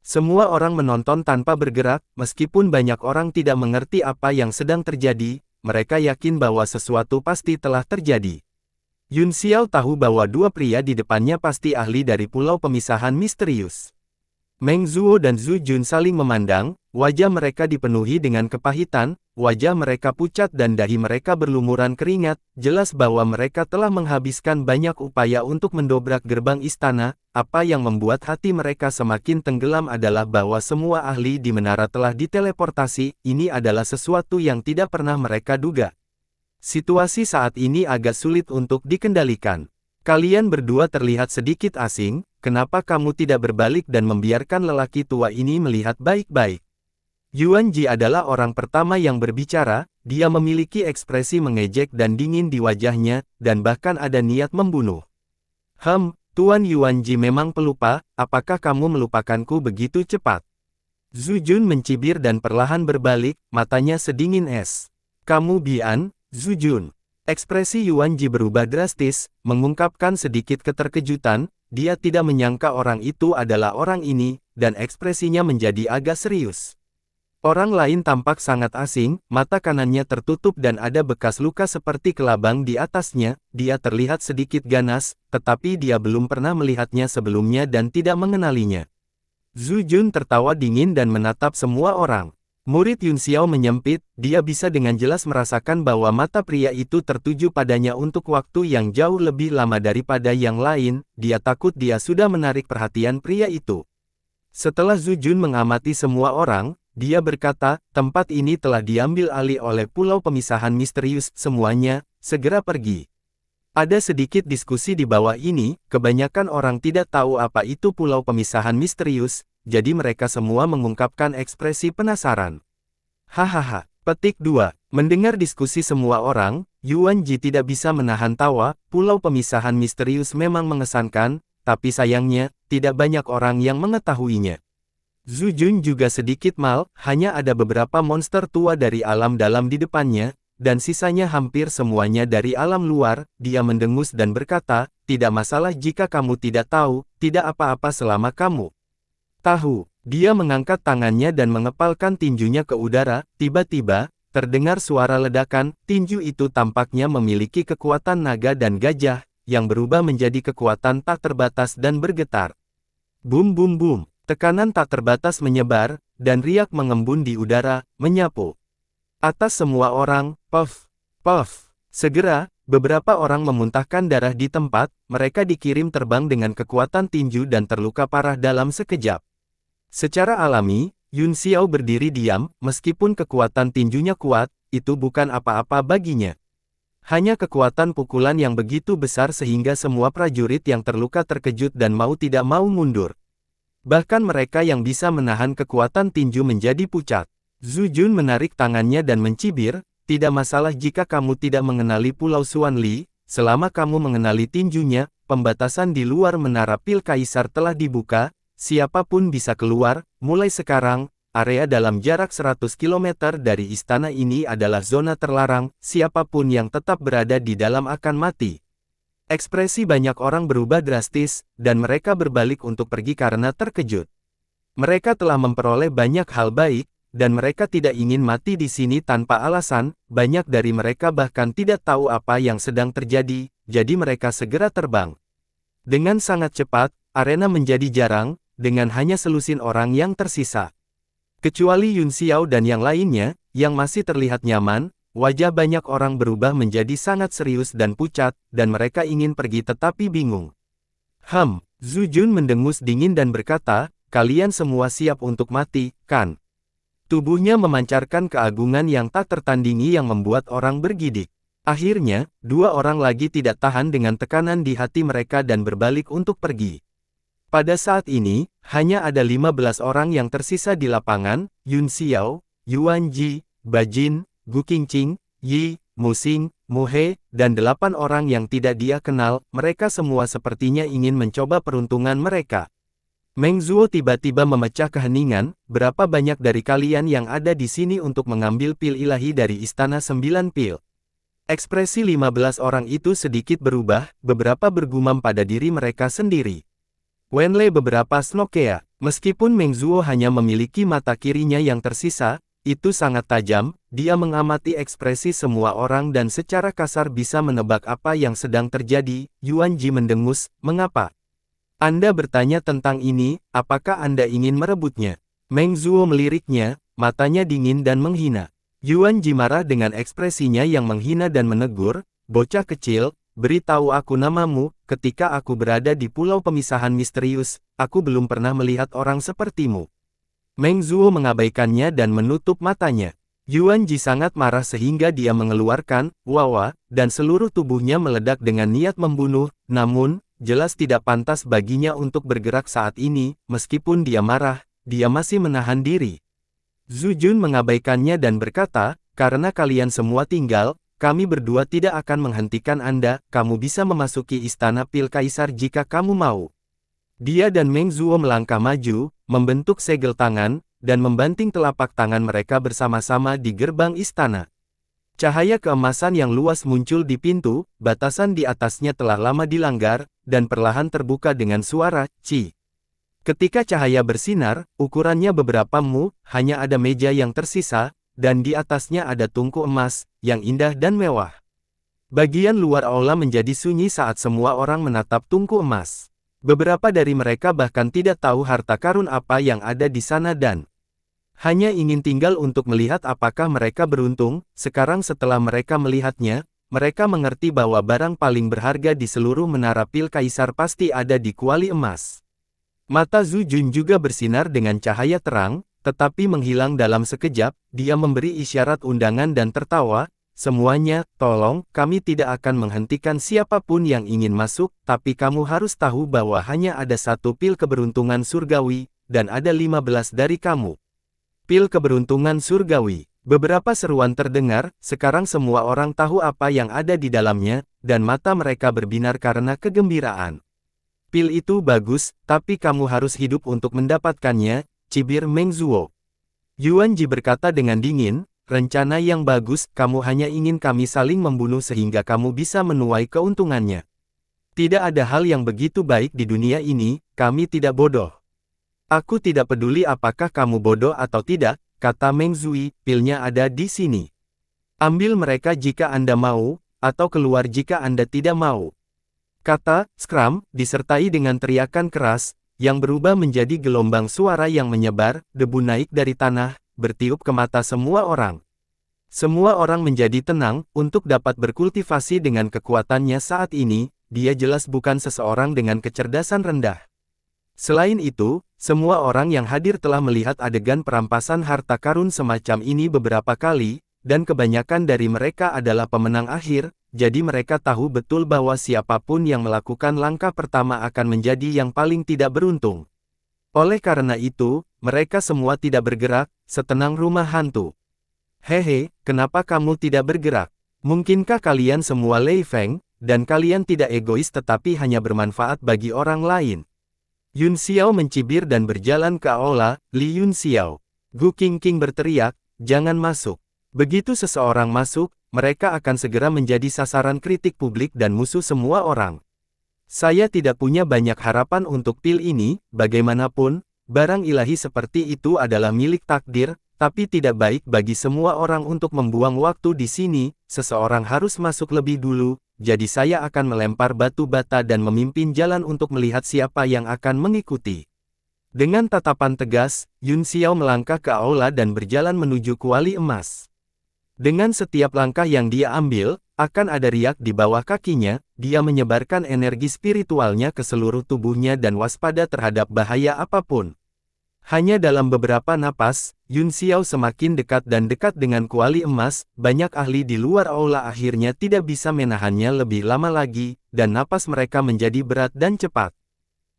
Semua orang menonton tanpa bergerak, meskipun banyak orang tidak mengerti apa yang sedang terjadi, mereka yakin bahwa sesuatu pasti telah terjadi. Yun Xiao tahu bahwa dua pria di depannya pasti ahli dari pulau pemisahan misterius. Meng Zuo dan Zhu Jun saling memandang, wajah mereka dipenuhi dengan kepahitan, wajah mereka pucat dan dahi mereka berlumuran keringat, jelas bahwa mereka telah menghabiskan banyak upaya untuk mendobrak gerbang istana. Apa yang membuat hati mereka semakin tenggelam adalah bahwa semua ahli di menara telah diteleportasi. Ini adalah sesuatu yang tidak pernah mereka duga. Situasi saat ini agak sulit untuk dikendalikan. Kalian berdua terlihat sedikit asing, kenapa kamu tidak berbalik dan membiarkan lelaki tua ini melihat baik-baik? Yuan Ji adalah orang pertama yang berbicara, dia memiliki ekspresi mengejek dan dingin di wajahnya, dan bahkan ada niat membunuh. Tuan Yuan Ji memang pelupa, apakah kamu melupakanku begitu cepat? Zhu Jun mencibir dan perlahan berbalik, matanya sedingin es. Kamu Bian, Zhu Jun. Ekspresi Yuan Ji berubah drastis, mengungkapkan sedikit keterkejutan, dia tidak menyangka orang itu adalah orang ini, dan ekspresinya menjadi agak serius. Orang lain tampak sangat asing, mata kanannya tertutup dan ada bekas luka seperti kelabang di atasnya, dia terlihat sedikit ganas, tetapi dia belum pernah melihatnya sebelumnya dan tidak mengenalinya. Zhu Jun tertawa dingin dan menatap semua orang. Murid Yun Xiao menyempit, dia bisa dengan jelas merasakan bahwa mata pria itu tertuju padanya untuk waktu yang jauh lebih lama daripada yang lain, dia takut dia sudah menarik perhatian pria itu. Setelah Zhu Jun mengamati semua orang, dia berkata, tempat ini telah diambil alih oleh pulau pemisahan misterius, semuanya, segera pergi. Ada sedikit diskusi di bawah ini, kebanyakan orang tidak tahu apa itu pulau pemisahan misterius, jadi mereka semua mengungkapkan ekspresi penasaran. Hahaha. Petik 2. Mendengar diskusi semua orang, Yuan Ji tidak bisa menahan tawa, pulau pemisahan misterius memang mengesankan, tapi sayangnya, tidak banyak orang yang mengetahuinya. Zhu Jun juga sedikit mal, hanya ada beberapa monster tua dari alam dalam di depannya, dan sisanya hampir semuanya dari alam luar. Dia mendengus dan berkata, tidak masalah jika kamu tidak tahu, tidak apa-apa selama kamu tahu. Dia mengangkat tangannya dan mengepalkan tinjunya ke udara, tiba-tiba, terdengar suara ledakan, tinju itu tampaknya memiliki kekuatan naga dan gajah, yang berubah menjadi kekuatan tak terbatas dan bergetar. Bum bum bum, tekanan tak terbatas menyebar, dan riak mengembun di udara, menyapu atas semua orang, puff, puff. Segera, beberapa orang memuntahkan darah di tempat, mereka dikirim terbang dengan kekuatan tinju dan terluka parah dalam sekejap. Secara alami, Yun Xiao berdiri diam, meskipun kekuatan tinjunya kuat, itu bukan apa-apa baginya. Hanya kekuatan pukulan yang begitu besar sehingga semua prajurit yang terluka terkejut dan mau tidak mau mundur. Bahkan mereka yang bisa menahan kekuatan tinju menjadi pucat. Zhu Jun menarik tangannya dan mencibir, tidak masalah jika kamu tidak mengenali Pulau Xuan Li, selama kamu mengenali tinjunya, pembatasan di luar menara pil kaisar telah dibuka. Siapapun bisa keluar, mulai sekarang, area dalam jarak 100 km dari istana ini adalah zona terlarang, siapapun yang tetap berada di dalam akan mati. Ekspresi banyak orang berubah drastis, dan mereka berbalik untuk pergi karena terkejut. Mereka telah memperoleh banyak hal baik, dan mereka tidak ingin mati di sini tanpa alasan, banyak dari mereka bahkan tidak tahu apa yang sedang terjadi, jadi mereka segera terbang. Dengan sangat cepat, arena menjadi jarang, dengan hanya selusin orang yang tersisa. Kecuali Yun Xiao dan yang lainnya, yang masih terlihat nyaman, wajah banyak orang berubah menjadi sangat serius dan pucat, dan mereka ingin pergi tetapi bingung. Zhu Jun mendengus dingin dan berkata, kalian semua siap untuk mati, kan? Tubuhnya memancarkan keagungan yang tak tertandingi yang membuat orang bergidik. Akhirnya, dua orang lagi tidak tahan dengan tekanan di hati mereka dan berbalik untuk pergi. Pada saat ini, hanya ada 15 orang yang tersisa di lapangan, Yun Xiao, Yuan Ji, Bajin, Gu Qingqing, Yi, Mu Xing, Mu He, dan 8 orang yang tidak dia kenal, mereka semua sepertinya ingin mencoba peruntungan mereka. Meng Zuo tiba-tiba memecah keheningan, berapa banyak dari kalian yang ada di sini untuk mengambil pil ilahi dari Istana 9 Pil? Ekspresi 15 orang itu sedikit berubah, beberapa bergumam pada diri mereka sendiri. Wenlei beberapa snokea, meskipun Meng Zuo hanya memiliki mata kirinya yang tersisa, itu sangat tajam, dia mengamati ekspresi semua orang dan secara kasar bisa menebak apa yang sedang terjadi. Yuan Ji mendengus, mengapa? Anda bertanya tentang ini, apakah Anda ingin merebutnya? Meng Zuo meliriknya, matanya dingin dan menghina. Yuan Ji marah dengan ekspresinya yang menghina dan menegur, bocah kecil, beritahu aku namamu, ketika aku berada di pulau pemisahan misterius, aku belum pernah melihat orang sepertimu. Meng Zuo mengabaikannya dan menutup matanya. Yuan Ji sangat marah sehingga dia mengeluarkan wawa, dan seluruh tubuhnya meledak dengan niat membunuh, namun, jelas tidak pantas baginya untuk bergerak saat ini, meskipun dia marah, dia masih menahan diri. Zhu Jun mengabaikannya dan berkata, karena kalian semua tinggal, kami berdua tidak akan menghentikan Anda, kamu bisa memasuki istana pil kaisar jika kamu mau. Dia dan Meng Zuo melangkah maju, membentuk segel tangan, dan membanting telapak tangan mereka bersama-sama di gerbang istana. Cahaya keemasan yang luas muncul di pintu, batasan di atasnya telah lama dilanggar, dan perlahan terbuka dengan suara, "Ci." Ketika cahaya bersinar, ukurannya beberapa mu, hanya ada meja yang tersisa, dan di atasnya ada tungku emas, yang indah dan mewah. Bagian luar aula menjadi sunyi saat semua orang menatap tungku emas. Beberapa dari mereka bahkan tidak tahu harta karun apa yang ada di sana dan hanya ingin tinggal untuk melihat apakah mereka beruntung. Sekarang setelah mereka melihatnya, mereka mengerti bahwa barang paling berharga di seluruh menara pil kaisar pasti ada di kuali emas. Mata Zhu Jun juga bersinar dengan cahaya terang, tetapi menghilang dalam sekejap. Dia memberi isyarat undangan dan tertawa, semuanya, tolong, kami tidak akan menghentikan siapapun yang ingin masuk, tapi kamu harus tahu bahwa hanya ada satu pil keberuntungan surgawi, dan ada 15 dari kamu. Pil keberuntungan surgawi. Beberapa seruan terdengar, sekarang semua orang tahu apa yang ada di dalamnya, dan mata mereka berbinar karena kegembiraan. Pil itu bagus, tapi kamu harus hidup untuk mendapatkannya, cibir Meng Zuo. Yuan Ji berkata dengan dingin, rencana yang bagus, kamu hanya ingin kami saling membunuh sehingga kamu bisa menuai keuntungannya. Tidak ada hal yang begitu baik di dunia ini, kami tidak bodoh. Aku tidak peduli apakah kamu bodoh atau tidak, kata Meng Zui, pilnya ada di sini. Ambil mereka jika Anda mau, atau keluar jika Anda tidak mau. Kata "skram" disertai dengan teriakan keras, yang berubah menjadi gelombang suara yang menyebar, debu naik dari tanah, bertiup ke mata semua orang. Semua orang menjadi tenang, untuk dapat berkultivasi dengan kekuatannya saat ini, dia jelas bukan seseorang dengan kecerdasan rendah. Selain itu, semua orang yang hadir telah melihat adegan perampasan harta karun semacam ini beberapa kali, dan kebanyakan dari mereka adalah pemenang akhir, jadi mereka tahu betul bahwa siapapun yang melakukan langkah pertama akan menjadi yang paling tidak beruntung. Oleh karena itu, mereka semua tidak bergerak, setenang rumah hantu. Hehe, kenapa kamu tidak bergerak? Mungkinkah kalian semua Lei Feng, dan kalian tidak egois tetapi hanya bermanfaat bagi orang lain? Yun Xiao mencibir dan berjalan ke aula. Li Yun Xiao. Gu Qingqing berteriak, jangan masuk. Begitu seseorang masuk, mereka akan segera menjadi sasaran kritik publik dan musuh semua orang. Saya tidak punya banyak harapan untuk pil ini, bagaimanapun, barang ilahi seperti itu adalah milik takdir, tapi tidak baik bagi semua orang untuk membuang waktu di sini, seseorang harus masuk lebih dulu. Jadi saya akan melempar batu bata dan memimpin jalan untuk melihat siapa yang akan mengikuti. Dengan tatapan tegas, Yun Xiao melangkah ke aula dan berjalan menuju kuali emas. Dengan setiap langkah yang dia ambil, akan ada riak di bawah kakinya, dia menyebarkan energi spiritualnya ke seluruh tubuhnya dan waspada terhadap bahaya apapun. Hanya dalam beberapa napas, Yun Xiao semakin dekat dan dekat dengan kuali emas, banyak ahli di luar aula akhirnya tidak bisa menahannya lebih lama lagi, dan napas mereka menjadi berat dan cepat.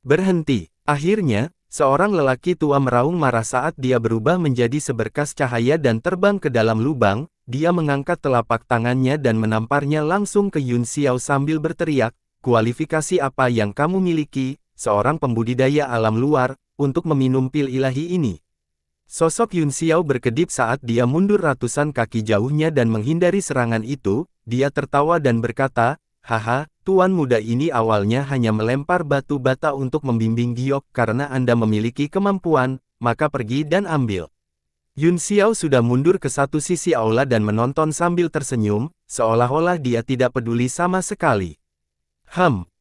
Berhenti. Akhirnya, seorang lelaki tua meraung marah saat dia berubah menjadi seberkas cahaya dan terbang ke dalam lubang, dia mengangkat telapak tangannya dan menamparnya langsung ke Yun Xiao sambil berteriak, kualifikasi apa yang kamu miliki? seorang pembudidaya alam luar, untuk meminum pil ilahi ini. Sosok Yun Xiao berkedip saat dia mundur ratusan kaki jauhnya dan menghindari serangan itu. Dia tertawa dan berkata, "Haha, tuan muda ini awalnya hanya melempar batu bata untuk membimbing giok karena Anda memiliki kemampuan, maka pergi dan ambil." Yun Xiao sudah mundur ke satu sisi aula dan menonton sambil tersenyum, seolah-olah dia tidak peduli sama sekali.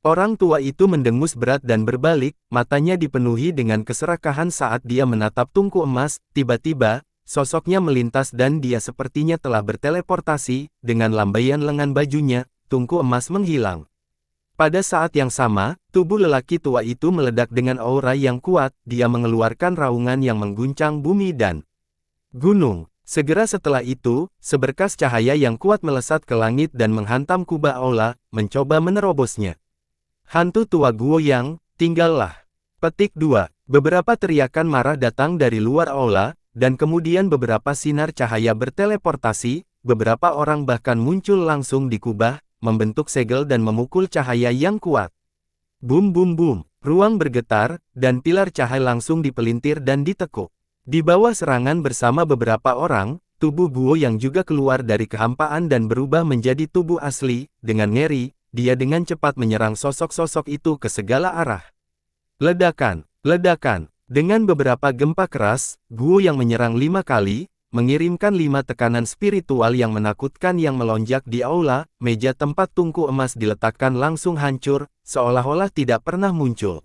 Orang tua itu mendengus berat dan berbalik, matanya dipenuhi dengan keserakahan saat dia menatap tungku emas. Tiba-tiba, sosoknya melintas dan dia sepertinya telah berteleportasi. Dengan lambaian lengan bajunya, tungku emas menghilang. Pada saat yang sama, tubuh lelaki tua itu meledak dengan aura yang kuat. Dia mengeluarkan raungan yang mengguncang bumi dan gunung. Segera setelah itu, seberkas cahaya yang kuat melesat ke langit dan menghantam kubah aula, mencoba menerobosnya. Hantu tua Guoyang, tinggallah. Petik 2. Beberapa teriakan marah datang dari luar aula, dan kemudian beberapa sinar cahaya berteleportasi. Beberapa orang bahkan muncul langsung di kubah, membentuk segel dan memukul cahaya yang kuat. Bum bum bum, ruang bergetar, dan pilar cahaya langsung dipelintir dan ditekuk. Di bawah serangan bersama beberapa orang, tubuh Guo yang juga keluar dari kehampaan dan berubah menjadi tubuh asli. Dengan ngeri, dia dengan cepat menyerang sosok-sosok itu ke segala arah. Ledakan, ledakan. Dengan beberapa gempa keras, Guo yang menyerang 5 kali, mengirimkan 5 tekanan spiritual yang menakutkan yang melonjak di aula. Meja tempat tungku emas diletakkan langsung hancur, seolah-olah tidak pernah muncul.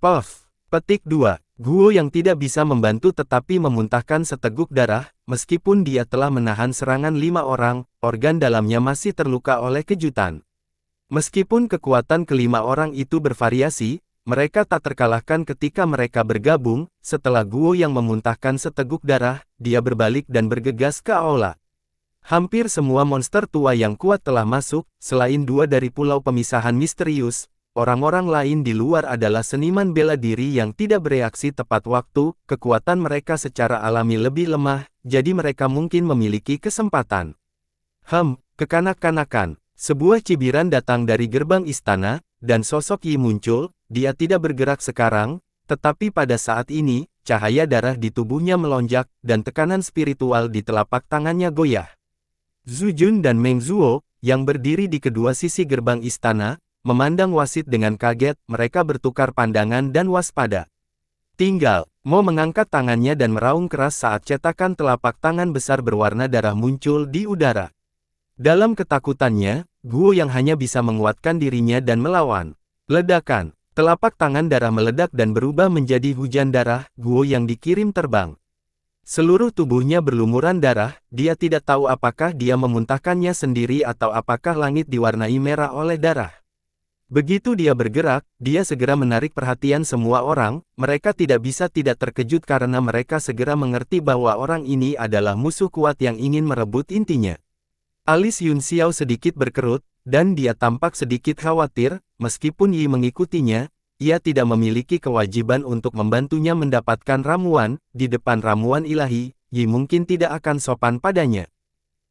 Puff. Petik 2. Guo yang tidak bisa membantu tetapi memuntahkan seteguk darah, meskipun dia telah menahan serangan 5 orang, organ dalamnya masih terluka oleh kejutan. Meskipun kekuatan kelima orang itu bervariasi, mereka tak terkalahkan ketika mereka bergabung. Setelah Guo yang memuntahkan seteguk darah, dia berbalik dan bergegas ke aula. Hampir semua monster tua yang kuat telah masuk, selain 2 dari pulau pemisahan misterius. Orang-orang lain di luar adalah seniman bela diri yang tidak bereaksi tepat waktu. Kekuatan mereka secara alami lebih lemah, jadi mereka mungkin memiliki kesempatan. Kekanak-kanakan. Sebuah cibiran datang dari gerbang istana, dan sosok Yi muncul. Dia tidak bergerak sekarang, tetapi pada saat ini, cahaya darah di tubuhnya melonjak, dan tekanan spiritual di telapak tangannya goyah. Zhu Jun dan Meng Zuo, yang berdiri di kedua sisi gerbang istana, memandang wasit dengan kaget. Mereka bertukar pandangan dan waspada. Tinggal Mo mengangkat tangannya dan meraung keras saat cetakan telapak tangan besar berwarna darah muncul di udara. Dalam ketakutannya, Guo yang hanya bisa menguatkan dirinya dan melawan. Ledakan. Telapak tangan darah meledak dan berubah menjadi hujan darah. Guo yang dikirim terbang. Seluruh tubuhnya berlumuran darah. Dia tidak tahu apakah dia memuntahkannya sendiri atau apakah langit diwarnai merah oleh darah. Begitu dia bergerak, dia segera menarik perhatian semua orang. Mereka tidak bisa tidak terkejut karena mereka segera mengerti bahwa orang ini adalah musuh kuat yang ingin merebut intinya. Alis Yun Xiao sedikit berkerut, dan dia tampak sedikit khawatir. Meskipun Yi mengikutinya, ia tidak memiliki kewajiban untuk membantunya mendapatkan ramuan. Di depan ramuan ilahi, Yi mungkin tidak akan sopan padanya.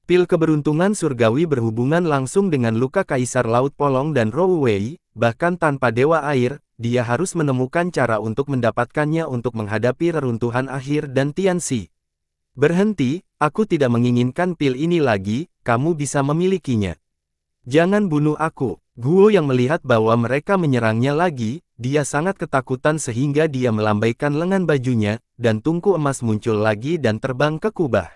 Pil keberuntungan surgawi berhubungan langsung dengan luka Kaisar Laut Polong dan Rou Wei. Bahkan tanpa Dewa Air, dia harus menemukan cara untuk mendapatkannya untuk menghadapi reruntuhan akhir dan Tianxi. Berhenti, aku tidak menginginkan pil ini lagi. Kamu bisa memilikinya. Jangan bunuh aku. Guo yang melihat bahwa mereka menyerangnya lagi, dia sangat ketakutan sehingga dia melambaikan lengan bajunya, dan tungku emas muncul lagi dan terbang ke kubah.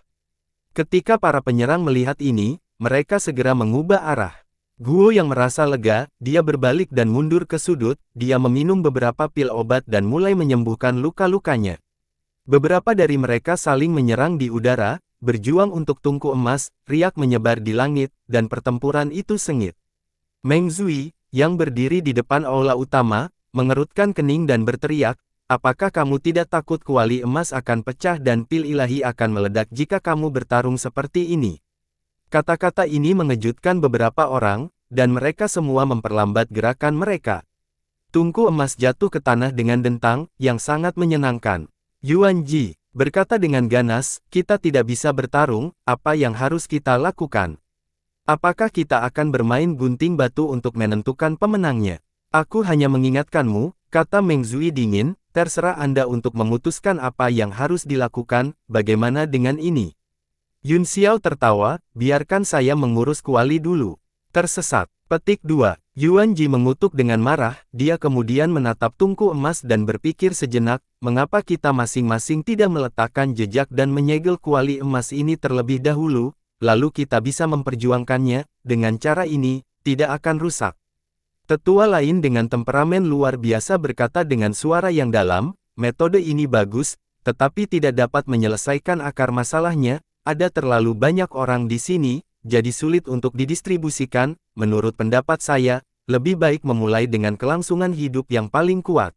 Ketika para penyerang melihat ini, mereka segera mengubah arah. Guo yang merasa lega, dia berbalik dan mundur ke sudut. Dia meminum beberapa pil obat dan mulai menyembuhkan luka-lukanya. Beberapa dari mereka saling menyerang di udara, berjuang untuk tungku emas. Riak menyebar di langit, dan pertempuran itu sengit. Meng Zui, yang berdiri di depan aula utama, mengerutkan kening dan berteriak, "Apakah kamu tidak takut kuali emas akan pecah dan pil ilahi akan meledak jika kamu bertarung seperti ini?" Kata-kata ini mengejutkan beberapa orang, dan mereka semua memperlambat gerakan mereka. Tungku emas jatuh ke tanah dengan dentang, yang sangat menyenangkan. Yuan Ji berkata dengan ganas, "Kita tidak bisa bertarung, apa yang harus kita lakukan? Apakah kita akan bermain gunting batu untuk menentukan pemenangnya?" Aku hanya mengingatkanmu, kata Meng Zui dingin, terserah Anda untuk memutuskan apa yang harus dilakukan, bagaimana dengan ini? Yun Xiao tertawa, biarkan saya mengurus kuali dulu. Tersesat. Petik 2. Yuan Ji mengutuk dengan marah, dia kemudian menatap tungku emas dan berpikir sejenak, mengapa kita masing-masing tidak meletakkan jejak dan menyegel kuali emas ini terlebih dahulu, lalu kita bisa memperjuangkannya, dengan cara ini, tidak akan rusak. Tetua lain dengan temperamen luar biasa berkata dengan suara yang dalam, metode ini bagus, tetapi tidak dapat menyelesaikan akar masalahnya, ada terlalu banyak orang di sini, jadi sulit untuk didistribusikan, menurut pendapat saya, lebih baik memulai dengan kelangsungan hidup yang paling kuat.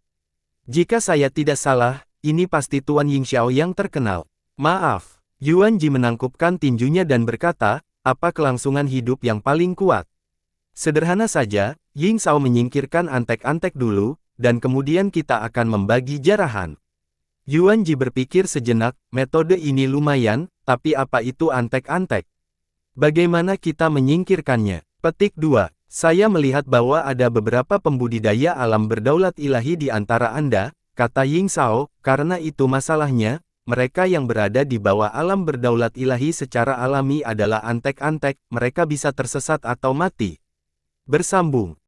Jika saya tidak salah, ini pasti Tuan Yingxiao yang terkenal. Maaf. Yuan Ji menangkupkan tinjunya dan berkata, apa kelangsungan hidup yang paling kuat? Sederhana saja, Yingxiao menyingkirkan antek-antek dulu, dan kemudian kita akan membagi jarahan. Yuan Ji berpikir sejenak, metode ini lumayan, tapi apa itu antek-antek? Bagaimana kita menyingkirkannya? Petik 2. Saya melihat bahwa ada beberapa pembudidaya alam berdaulat ilahi di antara Anda, kata Yingxiao, karena itu masalahnya, mereka yang berada di bawah alam berdaulat ilahi secara alami adalah antek-antek, mereka bisa tersesat atau mati. Bersambung.